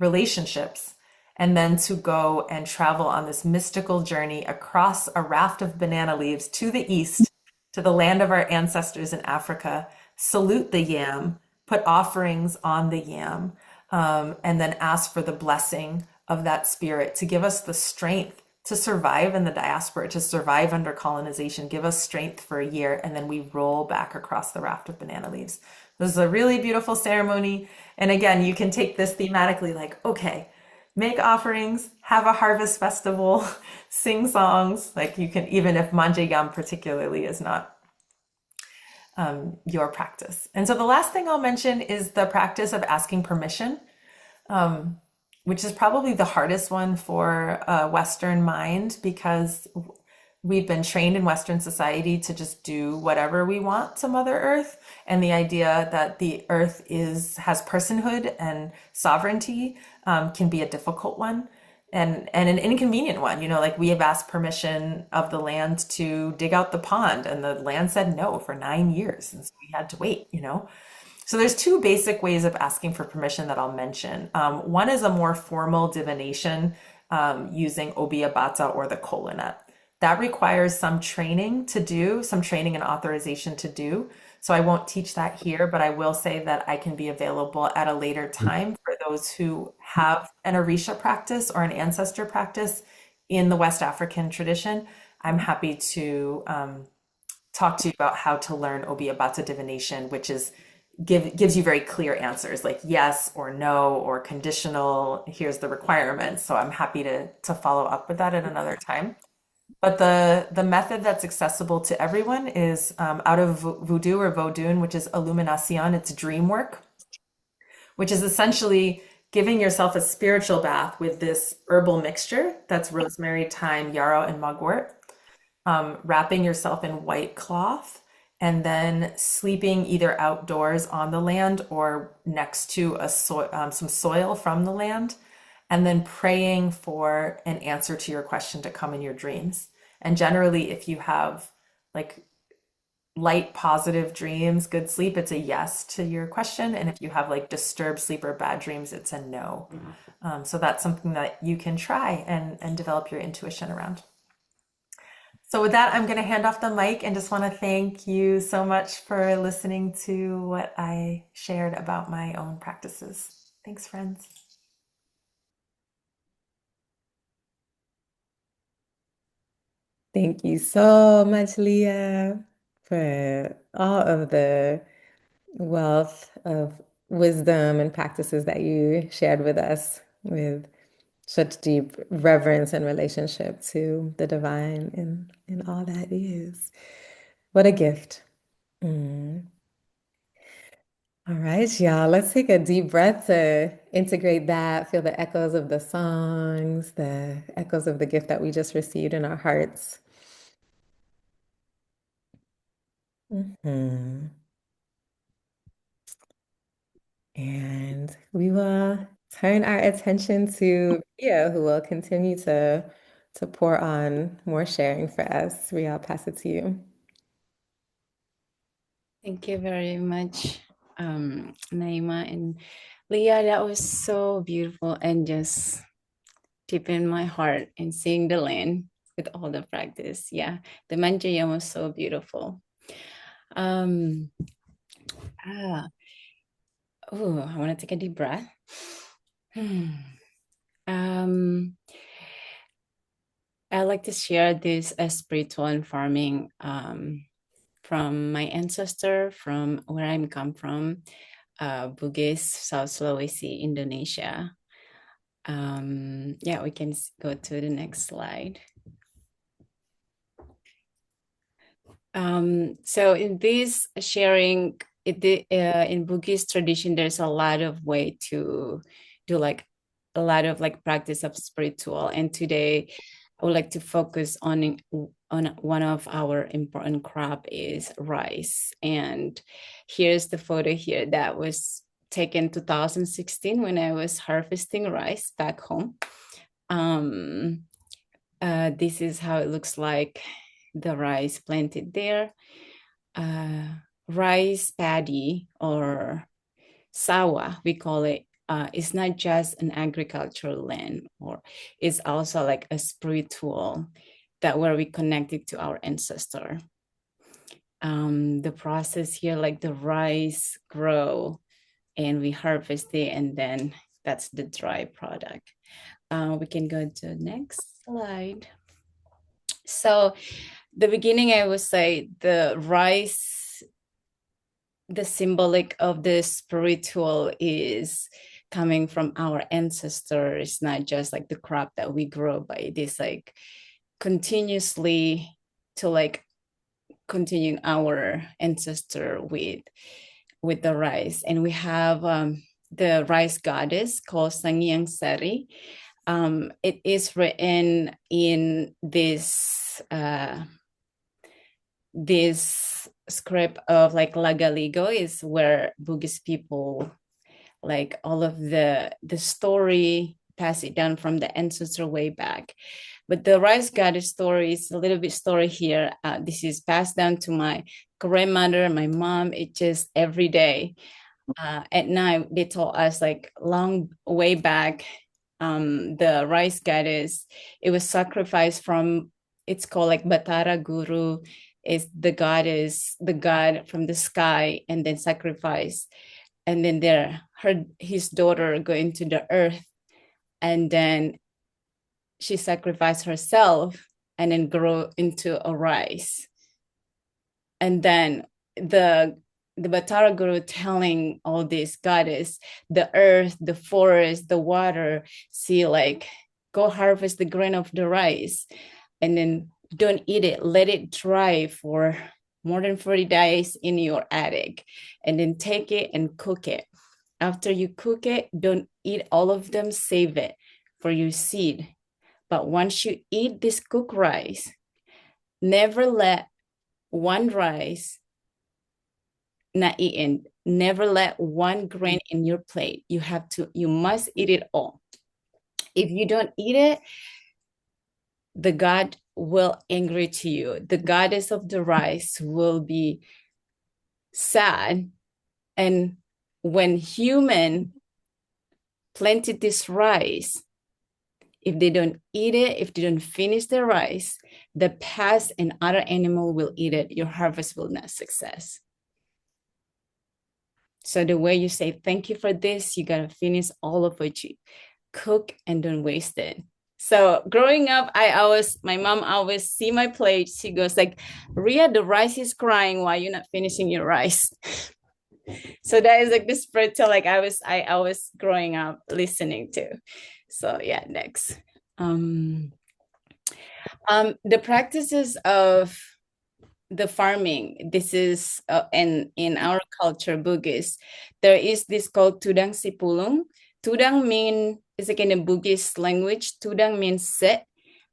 relationships and then to go and travel on this mystical journey across a raft of banana leaves to the east, to the land of our ancestors in Africa, salute the yam, put offerings on the yam, and then ask for the blessing of that spirit to give us the strength to survive in the diaspora, to survive under colonization, give us strength for a year, and then we roll back across the raft of banana leaves. This is a really beautiful ceremony. And again, you can take this thematically, like, okay, make offerings, have a harvest festival, sing songs. Like you can, even if Manje Yam particularly is not your practice. And so the last thing I'll mention is the practice of asking permission, which is probably the hardest one for a Western mind, because we've been trained in Western society to just do whatever we want to Mother Earth. And the idea that the earth has personhood and sovereignty can be a difficult one and an inconvenient one. Like we have asked permission of the land to dig out the pond, and the land said no for 9 years. And so we had to wait. So there's two basic ways of asking for permission that I'll mention. One is a more formal divination using Obiabata or the Kolonet. That requires some training and authorization to do. So I won't teach that here, but I will say that I can be available at a later time for those who have an Orisha practice or an ancestor practice in the West African tradition. I'm happy to talk to you about how to learn Obiabata divination, which gives you very clear answers like yes or no or conditional. Here's the requirements. So I'm happy to follow up with that at another time. But the method that's accessible to everyone is out of Voodoo or Vodun, which is Illuminacion. It's dream work, which is essentially giving yourself a spiritual bath with this herbal mixture that's rosemary, thyme, yarrow, and mugwort, wrapping yourself in white cloth, and then sleeping either outdoors on the land or next to some soil from the land, and then praying for an answer to your question to come in your dreams. And generally, if you have like light, positive dreams, good sleep, it's a yes to your question. And if you have like disturbed sleep or bad dreams, it's a no. So that's something that you can try and develop your intuition around. So with that, I'm going to hand off the mic and just want to thank you so much for listening to what I shared about my own practices. Thanks, friends. Thank you so much, Leah, for all of the wealth of wisdom and practices that you shared with us with such deep reverence and relationship to the divine and all that is. What a gift. Mm. All right, y'all, let's take a deep breath to integrate that, feel the echoes of the songs, the echoes of the gift that we just received in our hearts. Mhm. And we will turn our attention to Ria, who will continue to pour on more sharing for us. Ria, I'll pass it to you. Thank you very much, Naima and Leah. That was so beautiful and just deep in my heart and seeing the land with all the practice. Yeah, the Manjayam was so beautiful. Oh, I want to take a deep breath. I like to share this spiritual and farming from my ancestor, from where I come from, Bugis, South Sulawesi, Indonesia. Yeah, we can go to the next slide. So in this sharing, in Bugis tradition, there's a lot of way to do like a lot of like practice of spiritual. And today I would like to focus on one of our important crop is rice. And here's the photo here that was taken 2016 when I was harvesting rice back home. This is how it looks like, the rice planted there. Rice paddy or sawa, we call it, is not just an agricultural land, or it's also like a spiritual that where we connected to our ancestor. The process here, like the rice grow and we harvest it, and then that's the dry product. We can go to the next slide. So the beginning, I would say the rice, the symbolic of the spiritual is coming from our ancestors, not just like the crop that we grow, but it is like continuously to like continuing our ancestor with the rice. And we have the rice goddess called Sangyang Sari. It is written in this this script of like Lagaligo is where Bugis people, like all of the story, pass it down from the ancestral way back. But the rice goddess story is a little bit story here. This is passed down to my grandmother, my mom. It just every day at night they told us like long way back. The rice goddess, it was sacrificed from. It's called like Batara Guru, is the goddess, the god from the sky, and then sacrifice, and then his daughter go into the earth, and then she sacrificed herself and then grow into a rice. And then the Batara Guru telling all this goddess, the earth, the forest, the water, see, like, go harvest the grain of the rice and then don't eat it, let it dry for more than 40 days in your attic, and then take it and cook it. After you cook it, don't eat all of them, save it for your seed. But once you eat this cooked rice, never let one rice not eaten, never let one grain in your plate. You must eat it all. If you don't eat it, the god will angry to you. The goddess of the rice will be sad. And when human planted this rice, if they don't eat it, if they don't finish the rice, the pest and other animal will eat it. Your harvest will not success. So the way you say, thank you for this, you got to finish all of what you cook and don't waste it. So growing up, my mom always see my plate. She goes like, Ria, the rice is crying. Why you're not finishing your rice? So that is like the spiritual, like I was growing up listening to. So yeah, next. The practices of the farming, this is in our culture, Bugis, there is this called Tudang Sipulung. Tudang is like in the Bugis language, Tudang means sit,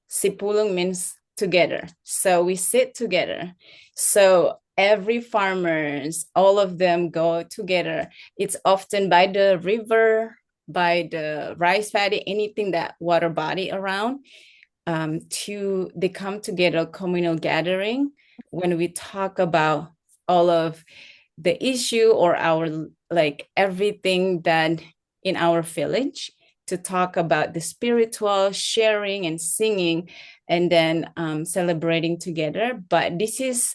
Sipulung means together. So we sit together. So every farmers, all of them go together. It's often by the river, by the rice paddy, anything that water body around. They come together, communal gathering, when we talk about all of the issue or our like everything that in our village, to talk about the spiritual sharing and singing, and then celebrating together. But this is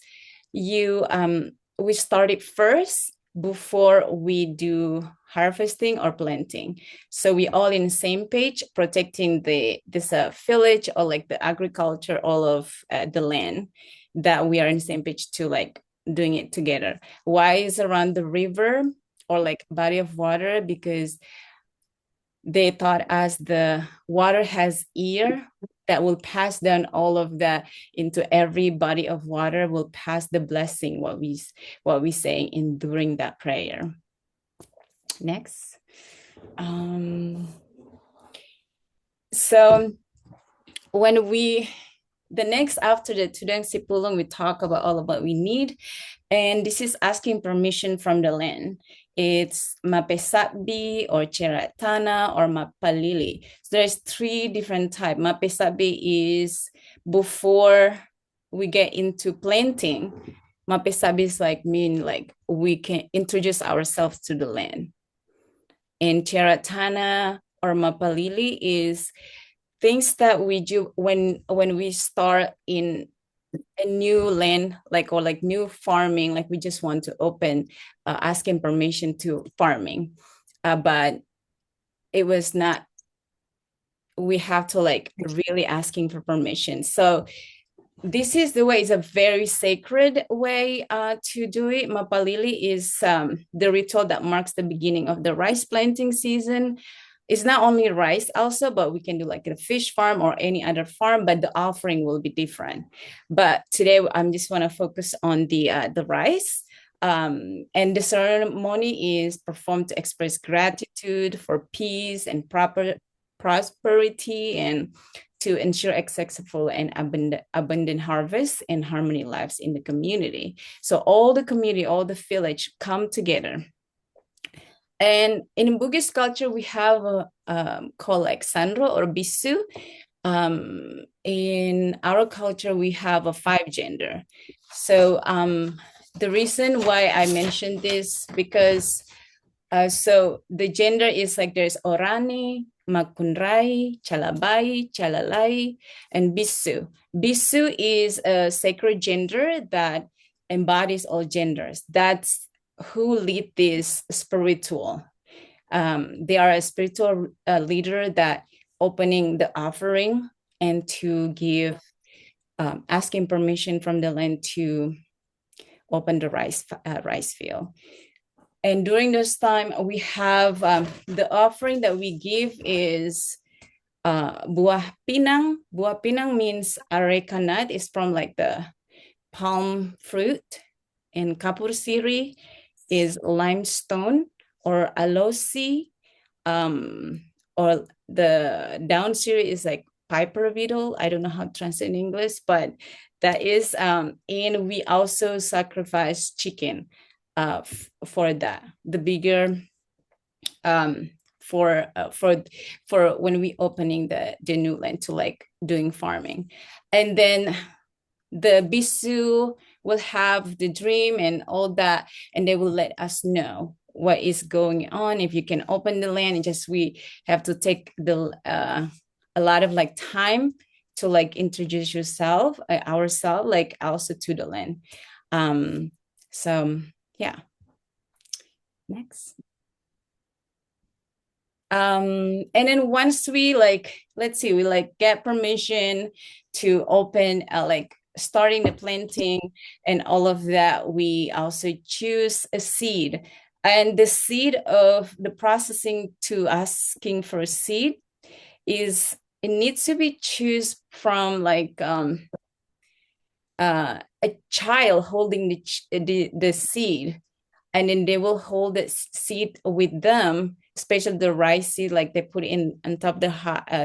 we started first before we do harvesting or planting. So we all in the same page, protecting this village or like the agriculture, all of the land, that we are in the same page to like doing it together. Why is around the river or like body of water? Because they taught us the water has ear that will pass down all of that into every body of water, will pass the blessing, what we say in during that prayer. Next. So when the next after the Tudang Sipulung, we talk about all of what we need. And this is asking permission from the land. It's Mapesatbi or Cheratana or Mapalili. So there's 3 different types. Mapesatbi is before we get into planting. Mapesatbi is like mean like we can introduce ourselves to the land. And Cheratana or Mapalili is things that we do when we start in a new land, like, or like new farming, like we just want to open, asking permission to farming, but it was not, we have to like really asking for permission. So this is the way, it's a very sacred way to do it. Mapalili is the ritual that marks the beginning of the rice planting season. It's not only rice also, but we can do like a fish farm or any other farm, but the offering will be different. But today I'm just want to focus on the rice. And the ceremony is performed to express gratitude for peace and proper prosperity, and to ensure successful and abundant harvest and harmony lives in the community. So all the community, all the village come together. And in Bugis culture, we have called like Sandro or Bisu. In our culture, we have a 5 gender. So the reason why I mentioned this, because so the gender is like there's Orani, Makunrai, Chalabai, Chalalai, and Bisu. Bisu is a sacred gender that embodies all genders. That's who lead this spiritual. They are a spiritual leader that opening the offering and to give, asking permission from the land to open the rice field. And during this time, we have the offering that we give is buah pinang. Buah pinang means areca nut. It's from like the palm fruit. And kapur siri is limestone or alosi, or the down siri is like piper beetle. I don't know how to translate in English, but that is, and we also sacrifice chicken for that, the bigger, for when we opening the new land to like doing farming. And then the bisu will have the dream and all that, and they will let us know what is going on. If you can open the land, and just we have to take the a lot of like time to like introduce yourself, ourselves, like also to the land. So yeah. Next. And then once we like, let's see, we like get permission to open like starting the planting and all of that, we also choose a seed. And the seed of the processing to asking for a seed is, it needs to be choose from like a child holding the seed, and then they will hold the seed with them, especially the rice seed, like they put in on top of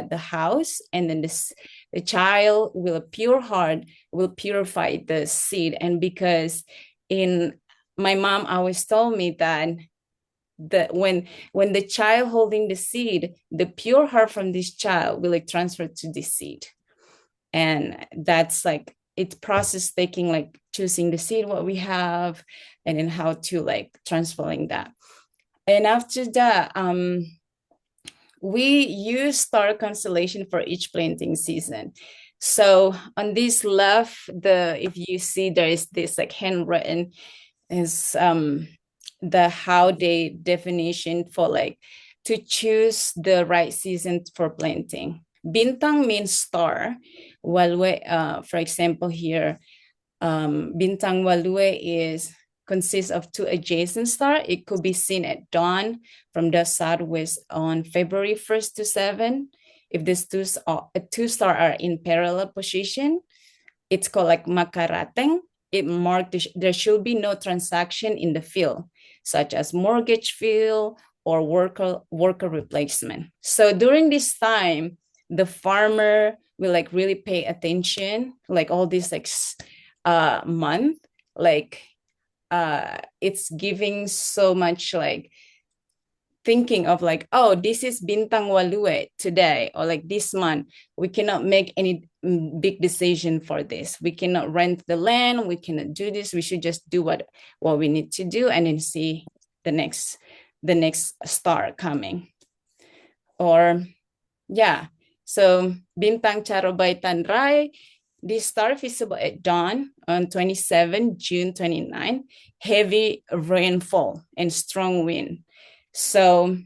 the house, and then the child with a pure heart will purify the seed. And because my mom always told me that when the child holding the seed, the pure heart from this child will like transfer to the seed. And that's like, it's process taking like choosing the seed, what we have, and then how to like transferring that. And after that, we use star constellation for each planting season. So on this left, if you see there is this like handwritten is the how they definition for like to choose the right season for planting. Bintang means star. Walwe, for example, here, Bintang Walwe consists of 2 adjacent stars. It could be seen at dawn from the southwest on February 1st to 7. If these two stars are in parallel position, it's called like makarateng. It marked there should be no transaction in the field, such as mortgage field or worker replacement. So during this time, the farmer will like really pay attention, like all this like month, like it's giving so much like thinking of like, oh, this is Bintang Walue today, or like this month, we cannot make any big decision for this. We cannot rent the land. We cannot do this. We should just do what we need to do, and then see the next star coming. Or yeah, so Bintang Charobay Tanray, this star visible at dawn on 27 June 29, heavy rainfall and strong wind. So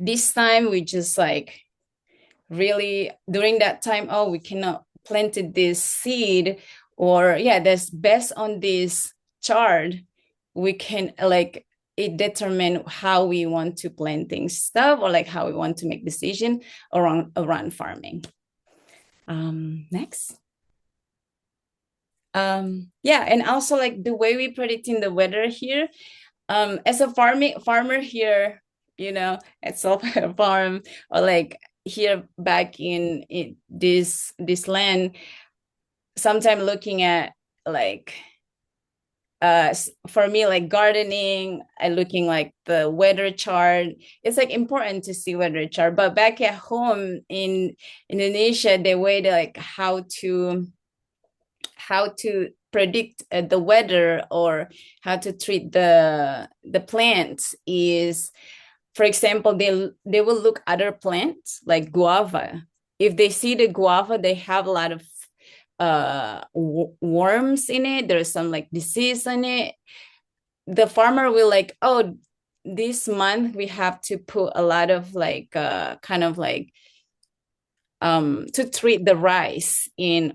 this time we just like really during that time, oh, we cannot plant this seed, or yeah, that's based on this chart, we can like it determine how we want to planting stuff, or like how we want to make decision around farming. Next. Yeah, and also like the way we predicting the weather here, as a farmer here, you know, at Self Farm, or like here back in this land, sometimes looking at like for me, like gardening, looking like the weather chart. It's like important to see weather chart. But back at home in Indonesia, the way they like how to predict the weather or how to treat the plants is, for example, they will look other plants like guava. If they see the guava, they have a lot of worms in it. There's some like disease in it. The farmer will like, oh, this month we have to put a lot of like kind of like to treat the rice in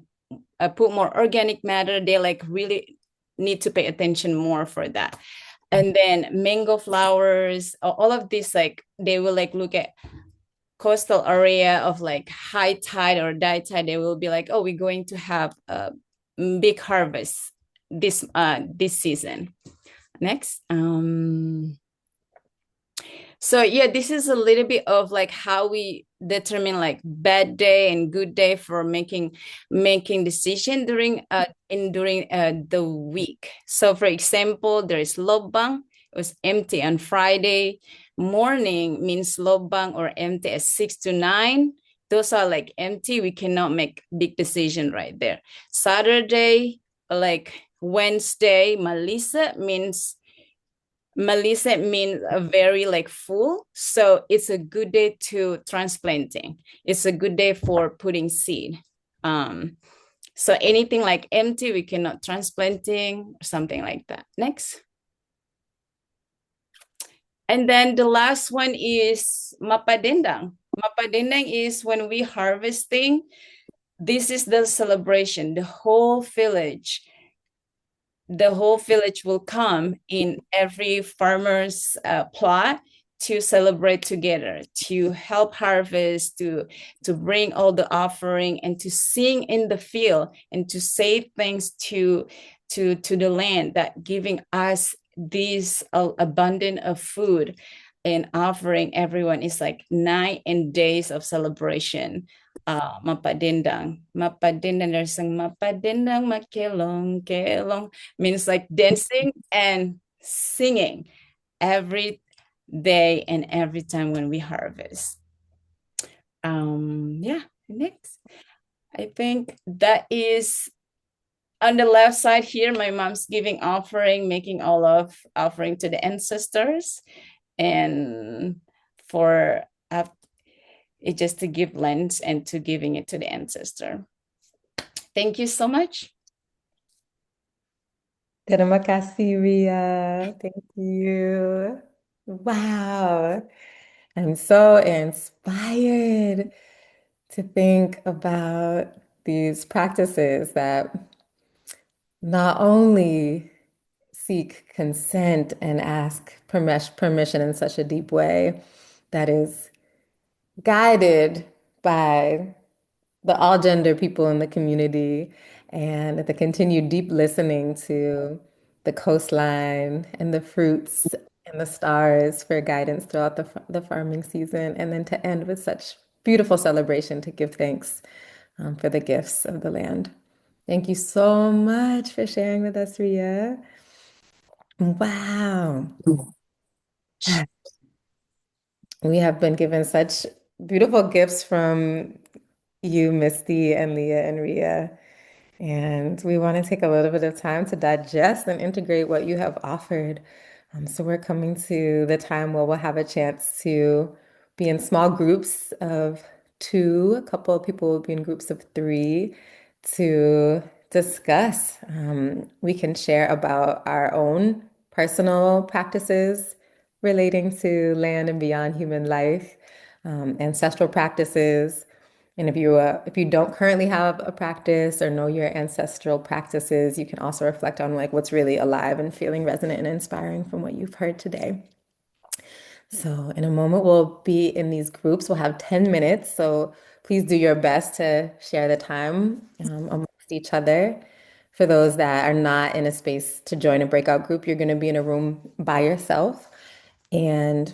put more organic matter. They like really need to pay attention more for that. And then mango flowers, all of this, like they will like look at coastal area of like high tide or high tide. They will be like, oh, we're going to have a big harvest this season. Next. So yeah, this is a little bit of like how we determine like bad day and good day for making decision during the week. So for example, there is lobang. It was empty on Friday. Morning means lobang or empty at 6 to 9. Those are like empty. We cannot make big decision right there. Saturday, like Wednesday, Malisa means a very like full. So it's a good day to transplanting. It's a good day for putting seed. So anything like empty, we cannot transplanting or something like that. Next. And then the last one is mapadendang. Mapadendang is when we harvesting. This is the celebration. The whole village will come in every farmer's plot to celebrate together, to help harvest, to bring all the offering and to sing in the field and to say thanks to the land that giving us this abundant of food and offering everyone. Is like 9 days of celebration. Mapadendang. There's some mapadendang makelong kelong means like dancing and singing every day and every time when we harvest. Yeah, next. I think that is on the left side here. My mom's giving offering, making all of offering to the ancestors, and for it just to give lens and to giving it to the ancestor. Thank you so much. Terima kasih, Ria. Thank you. Wow. I'm so inspired to think about these practices that not only seek consent and ask permission in such a deep way that is guided by the all gender people in the community and the continued deep listening to the coastline and the fruits and the stars for guidance throughout the farming season, and then to end with such beautiful celebration to give thanks for the gifts of the land. Thank you so much for sharing with us, Ria. Wow. We have been given such beautiful gifts from you, Misty, and Leah and Ria. And we want to take a little bit of time to digest and integrate what you have offered. So we're coming to the time where we'll have a chance to be in small groups of two. A couple of people will be in groups of three to discuss. We can share about our own personal practices relating to land and beyond human life, ancestral practices. And if you don't currently have a practice or know your ancestral practices, you can also reflect on like what's really alive and feeling resonant and inspiring from what you've heard today. So in a moment, we'll be in these groups. We'll have 10 minutes. So please do your best to share the time amongst each other. For those that are not in a space to join a breakout group, you're going to be in a room by yourself. And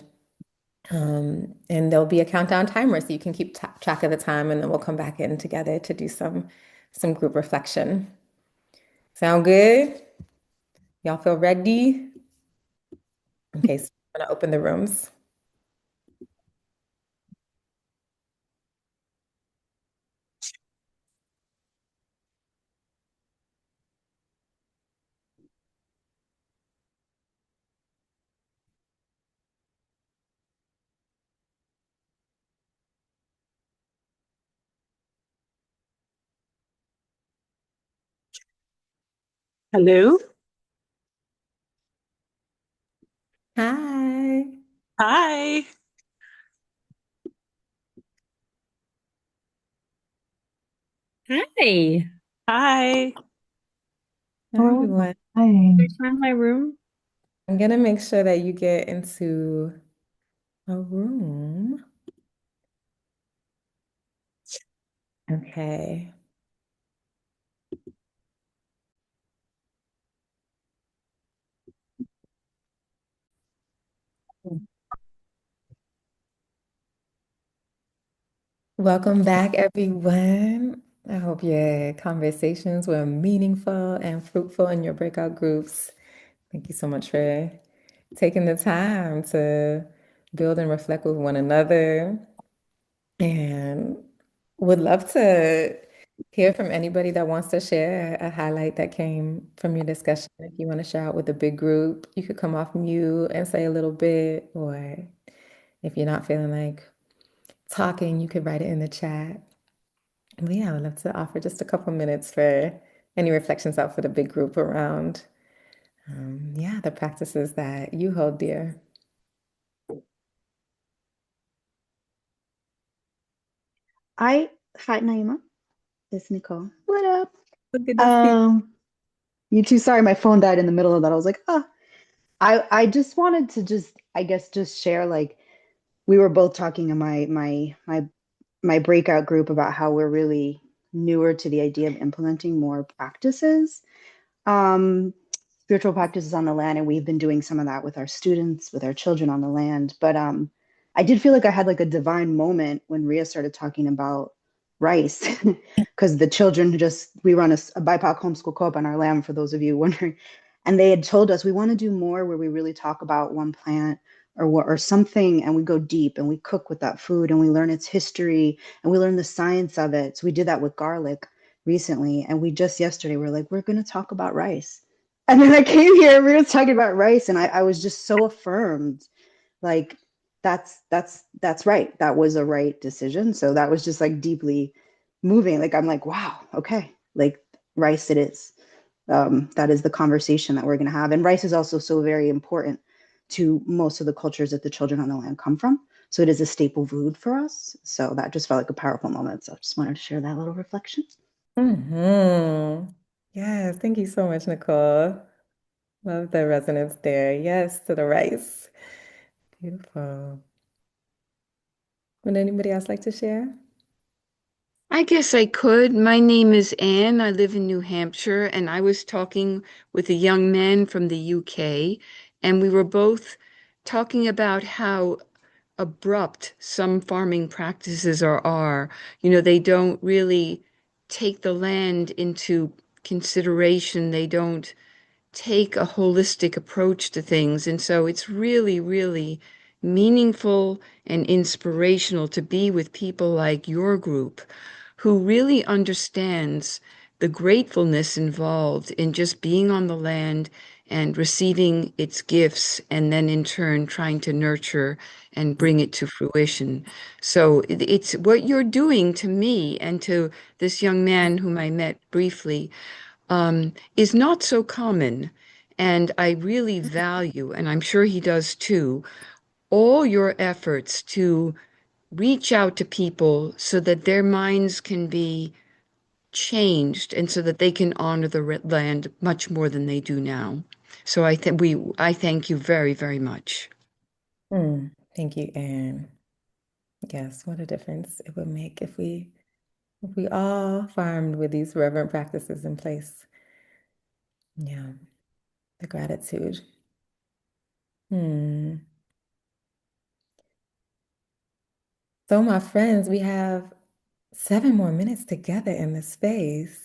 And there'll be a countdown timer so you can keep track of the time, and then we'll come back in together to do some group reflection. Sound good? Y'all feel ready? Okay, so I'm gonna open the rooms. Hello. Hi. Hi. Hi. Hi. Hi, Hello. everyone. Hi. Can I find my room? I'm gonna make sure that you get into a room. Okay. Welcome back, everyone. I hope your conversations were meaningful and fruitful in your breakout groups. Thank you so much for taking the time to build and reflect with one another. And would love to hear from anybody that wants to share a highlight that came from your discussion. If you want to share out with a big group, you could come off mute and say a little bit, or if you're not feeling like talking, you could write it in the chat. But yeah, I would love to offer just a couple minutes for any reflections out for the big group around, yeah, the practices that you hold dear. Hi, Naima. It's Nicole. What up? So good to see. You too. Sorry, my phone died in the middle of that. I was like, ah. I just wanted to I guess just share like we were both talking in my breakout group about how we're really newer to the idea of implementing more practices. Um, spiritual practices on the land, and we've been doing some of that with our students, with our children on the land. But I did feel like I had like a divine moment when Ria started talking about rice, because the children just we run a BIPOC homeschool co-op on our land, for those of you wondering, and they had told us we want to do more where we really talk about one plant or something, and we go deep and we cook with that food and we learn its history and we learn the science of it. So we did that with garlic recently, and we just yesterday were like, we're going to talk about rice. And then I came here and we were talking about rice, and I was just so affirmed, like that's right, that was a right decision. So that was just like deeply moving. Like I'm like, wow, okay, like rice it is. That is the conversation that we're going to have. And rice is also so very important to most of the cultures that the children on the land come from. So it is a staple food for us. So that just felt like a powerful moment. So I just wanted to share that little reflection. Yes, thank you so much, Nicole. Love the resonance there. Yes, to the rice. Beautiful. Would anybody else like to share? I guess I could. My name is Anne. I live in New Hampshire, and I was talking with a young man from the UK, and we were both talking about how abrupt some farming practices are. They don't really take the land into consideration. They don't take a holistic approach to things. And so it's really, really meaningful and inspirational to be with people like your group who really understands the gratefulness involved in just being on the land and receiving its gifts, and then in turn trying to nurture and bring it to fruition. So it's what you're doing to me and to this young man whom I met briefly is not so common. And I really value, and I'm sure he does too, all your efforts to reach out to people so that their minds can be changed and so that they can honor the land much more than they do now. So I thank you very, very much. Thank you, Anne. Yes, what a difference it would make if we all farmed with these reverent practices in place. Yeah, the gratitude. Hmm. So, my friends, we have 7 more minutes together in this space,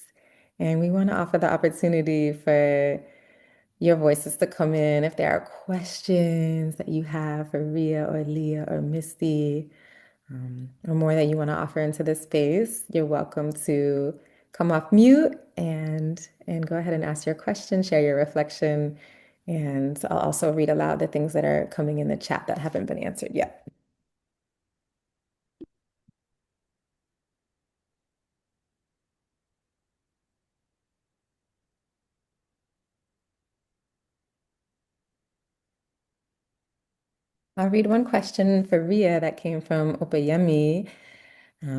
and we want to offer the opportunity for your voices to come in. If there are questions that you have for Ria or Leah or Misty, or more that you want to offer into this space, you're welcome to come off mute and go ahead and ask your question, share your reflection, and I'll also read aloud the things that are coming in the chat that haven't been answered yet. I'll read one question for Ria that came from Opayemi,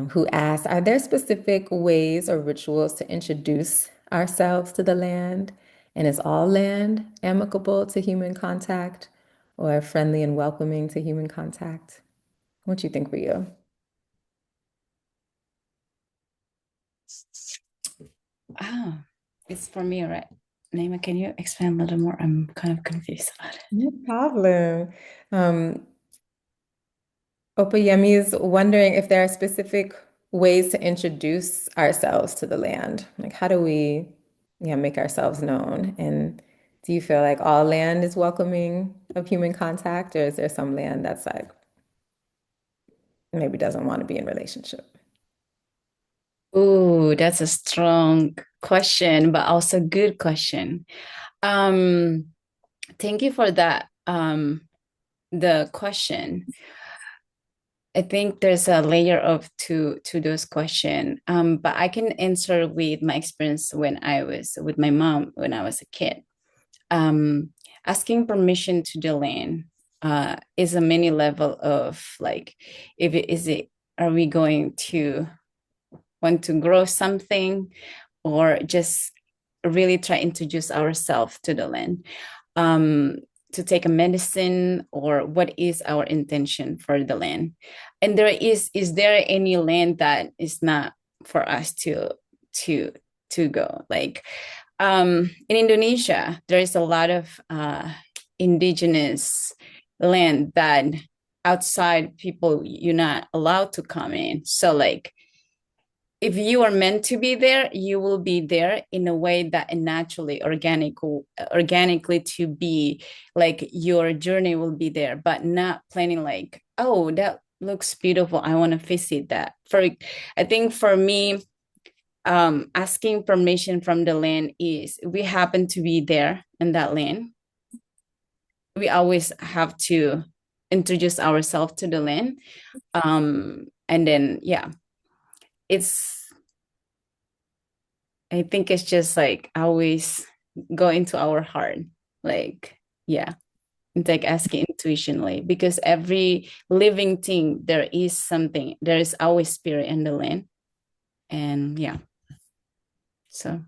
who asked, are there specific ways or rituals to introduce ourselves to the land? And is all land amicable to human contact or friendly and welcoming to human contact? What do you think, Ria? It's for me, right? Naima, can you explain a little more? I'm kind of confused about it. No problem. Opayemi is wondering if there are specific ways to introduce ourselves to the land. Like, how do we, make ourselves known? And do you feel like all land is welcoming of human contact, or is there some land that's like maybe doesn't want to be in relationship? Oh, that's a strong question, but also good question. Thank you for that. The question. I think there's a layer of to those questions. But I can answer with my experience when I was with my mom when I was a kid. Asking permission to the land is a many level of like, are we going to want to grow something or just really try to introduce ourselves to the land, to take a medicine, or what is our intention for the land? And is there any land that is not for us to go? Like in Indonesia, there is a lot of indigenous land that outside people you're not allowed to come in. So like if you are meant to be there, you will be there in a way that naturally, organically to be like your journey will be there, but not planning like, oh, that looks beautiful, I want to visit that. I think for me, asking permission from the land is we happen to be there in that land. We always have to introduce ourselves to the land. And then, I think it's just like always go into our heart, like, and like asking intuitionally, because every living thing, there is always spirit in the land. And so.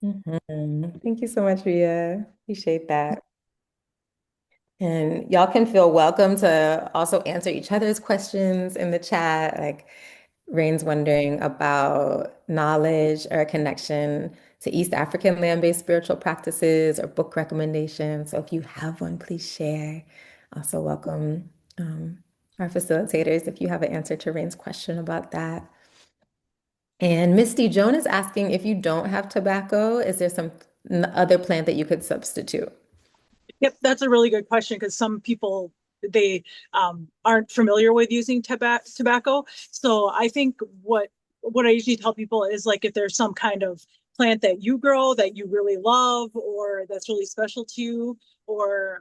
Thank you so much, Ria. Appreciate that. And y'all can feel welcome to also answer each other's questions in the chat. Like Rain's wondering about knowledge or a connection to East African land-based spiritual practices or book recommendations. So if you have one, please share. Also welcome our facilitators if you have an answer to Rain's question about that. And Misty Joan is asking, if you don't have tobacco, is there some other plant that you could substitute? Yep, that's a really good question because some people they aren't familiar with using tobacco. So I think what I usually tell people is like if there's some kind of plant that you grow that you really love or that's really special to you, or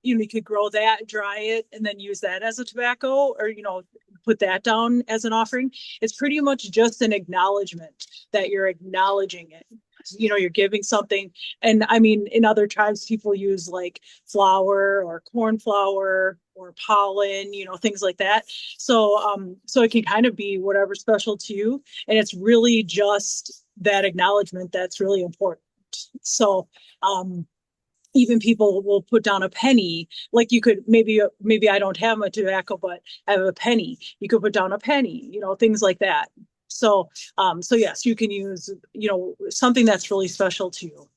you could grow that, dry it, and then use that as a tobacco, or put that down as an offering. It's pretty much just an acknowledgement that you're acknowledging it. You're giving something. And I mean, in other tribes, people use like flour or corn flour or pollen, things like that. So it can kind of be whatever's special to you. And it's really just that acknowledgement that's really important. So, even people will put down a penny. Like you could maybe I don't have my tobacco, but I have a penny. You could put down a penny, things like that. So yes, you can use, something that's really special to you.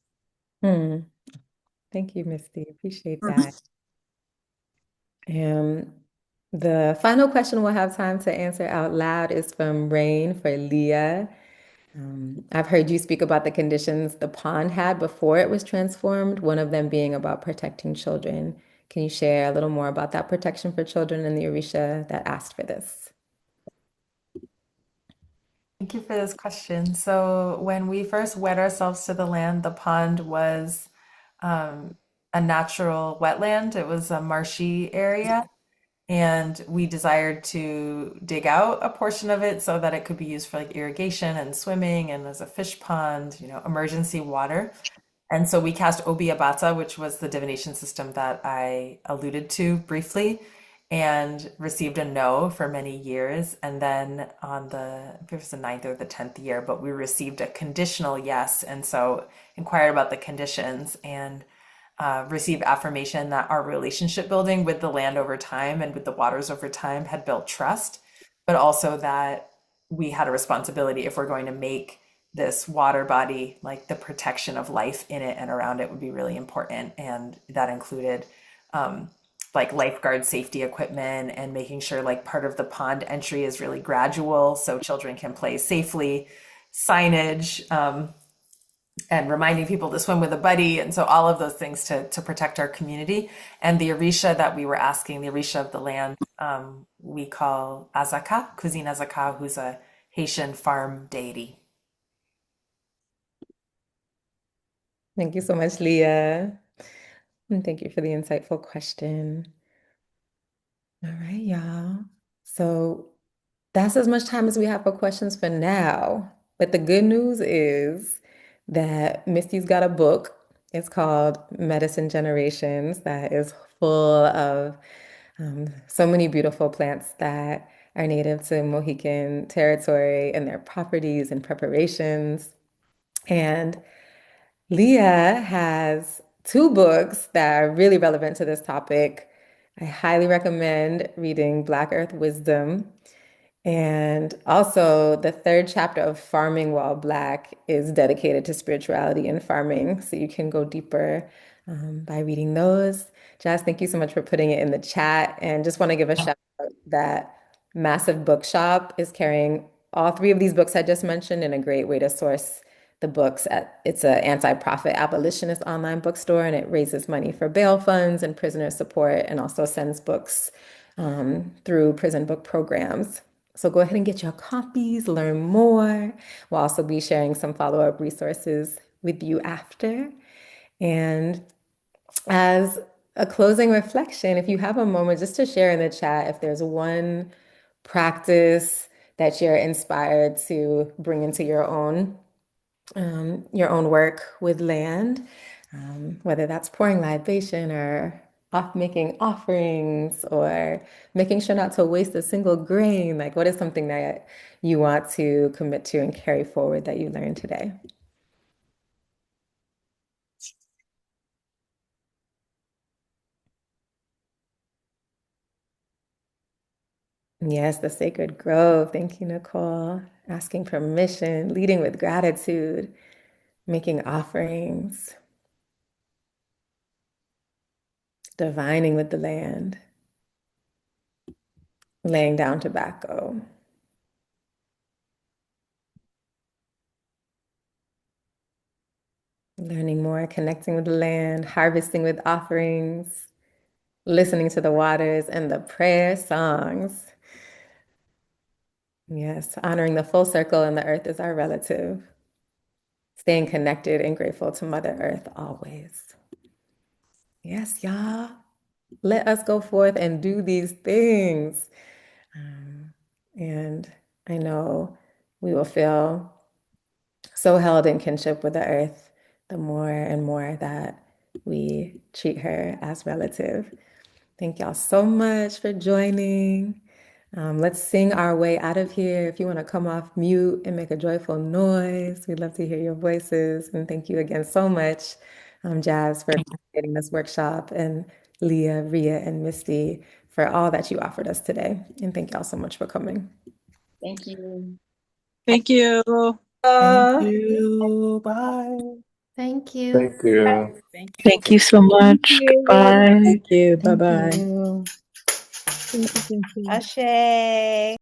Thank you, Misty. Appreciate that. The final question we'll have time to answer out loud is from Rain for Leah. I've heard you speak about the conditions the pond had before it was transformed, one of them being about protecting children. Can you share a little more about that protection for children and the Orisha that asked for this? Thank you for this question. So when we first wed ourselves to the land, the pond was a natural wetland. It was a marshy area, and we desired to dig out a portion of it so that it could be used for like irrigation and swimming and as a fish pond, emergency water. And so we cast Obi Abata, which was the divination system that I alluded to briefly, and received a no for many years. And then on it was the ninth or the 10th year, but we received a conditional yes. And so inquired about the conditions and received affirmation that our relationship building with the land over time and with the waters over time had built trust, but also that we had a responsibility if we're going to make this water body, like the protection of life in it and around it would be really important. And that included like lifeguard safety equipment and making sure like part of the pond entry is really gradual so children can play safely, signage, and reminding people to swim with a buddy. And so all of those things to protect our community. And the Orisha that we were asking, the Orisha of the land, we call Azaka, Cousine Azaka, who's a Haitian farm deity. Thank you so much, Leah. And thank you for the insightful question. All right, y'all. So that's as much time as we have for questions for now. But the good news is that Misty's got a book. It's called Medicine Generations, that is full of so many beautiful plants that are native to Mohican territory and their properties and preparations. And Leah has two books that are really relevant to this topic. I highly recommend reading Black Earth Wisdom. And also, the third chapter of Farming While Black is dedicated to spirituality and farming. So you can go deeper by reading those. Jazz, thank you so much for putting it in the chat. And just want to give a shout out that Massive Bookshop is carrying all three of these books I just mentioned in a great way to source the books. It's an anti-profit abolitionist online bookstore, and it raises money for bail funds and prisoner support and also sends books through prison book programs. So go ahead and get your copies, learn more. We'll also be sharing some follow-up resources with you after. And as a closing reflection, if you have a moment just to share in the chat, if there's one practice that you're inspired to bring into your own work with land, whether that's pouring libation or making offerings or making sure not to waste a single grain. Like, what is something that you want to commit to and carry forward that you learned today? Yes, the sacred grove. Thank you, Nicole. Asking permission, leading with gratitude, making offerings, divining with the land, laying down tobacco. Learning more, connecting with the land, harvesting with offerings, listening to the waters and the prayer songs. Yes, honoring the full circle and the earth is our relative. Staying connected and grateful to Mother Earth always. Yes, y'all. Let us go forth and do these things. And I know we will feel so held in kinship with the earth the more and more that we treat her as relative. Thank y'all so much for joining. Let's sing our way out of here. If you want to come off mute and make a joyful noise, we'd love to hear your voices. And thank you again so much, Jazz, for getting this workshop, and Leah, Ria, and Misty for all that you offered us today. And thank y'all so much for coming. Thank you. Thank you. Thank you. Bye. Thank you. Thank you. Thank you so much. Goodbye. Thank you. Thank Bye-bye. you. Thank you. Ashe.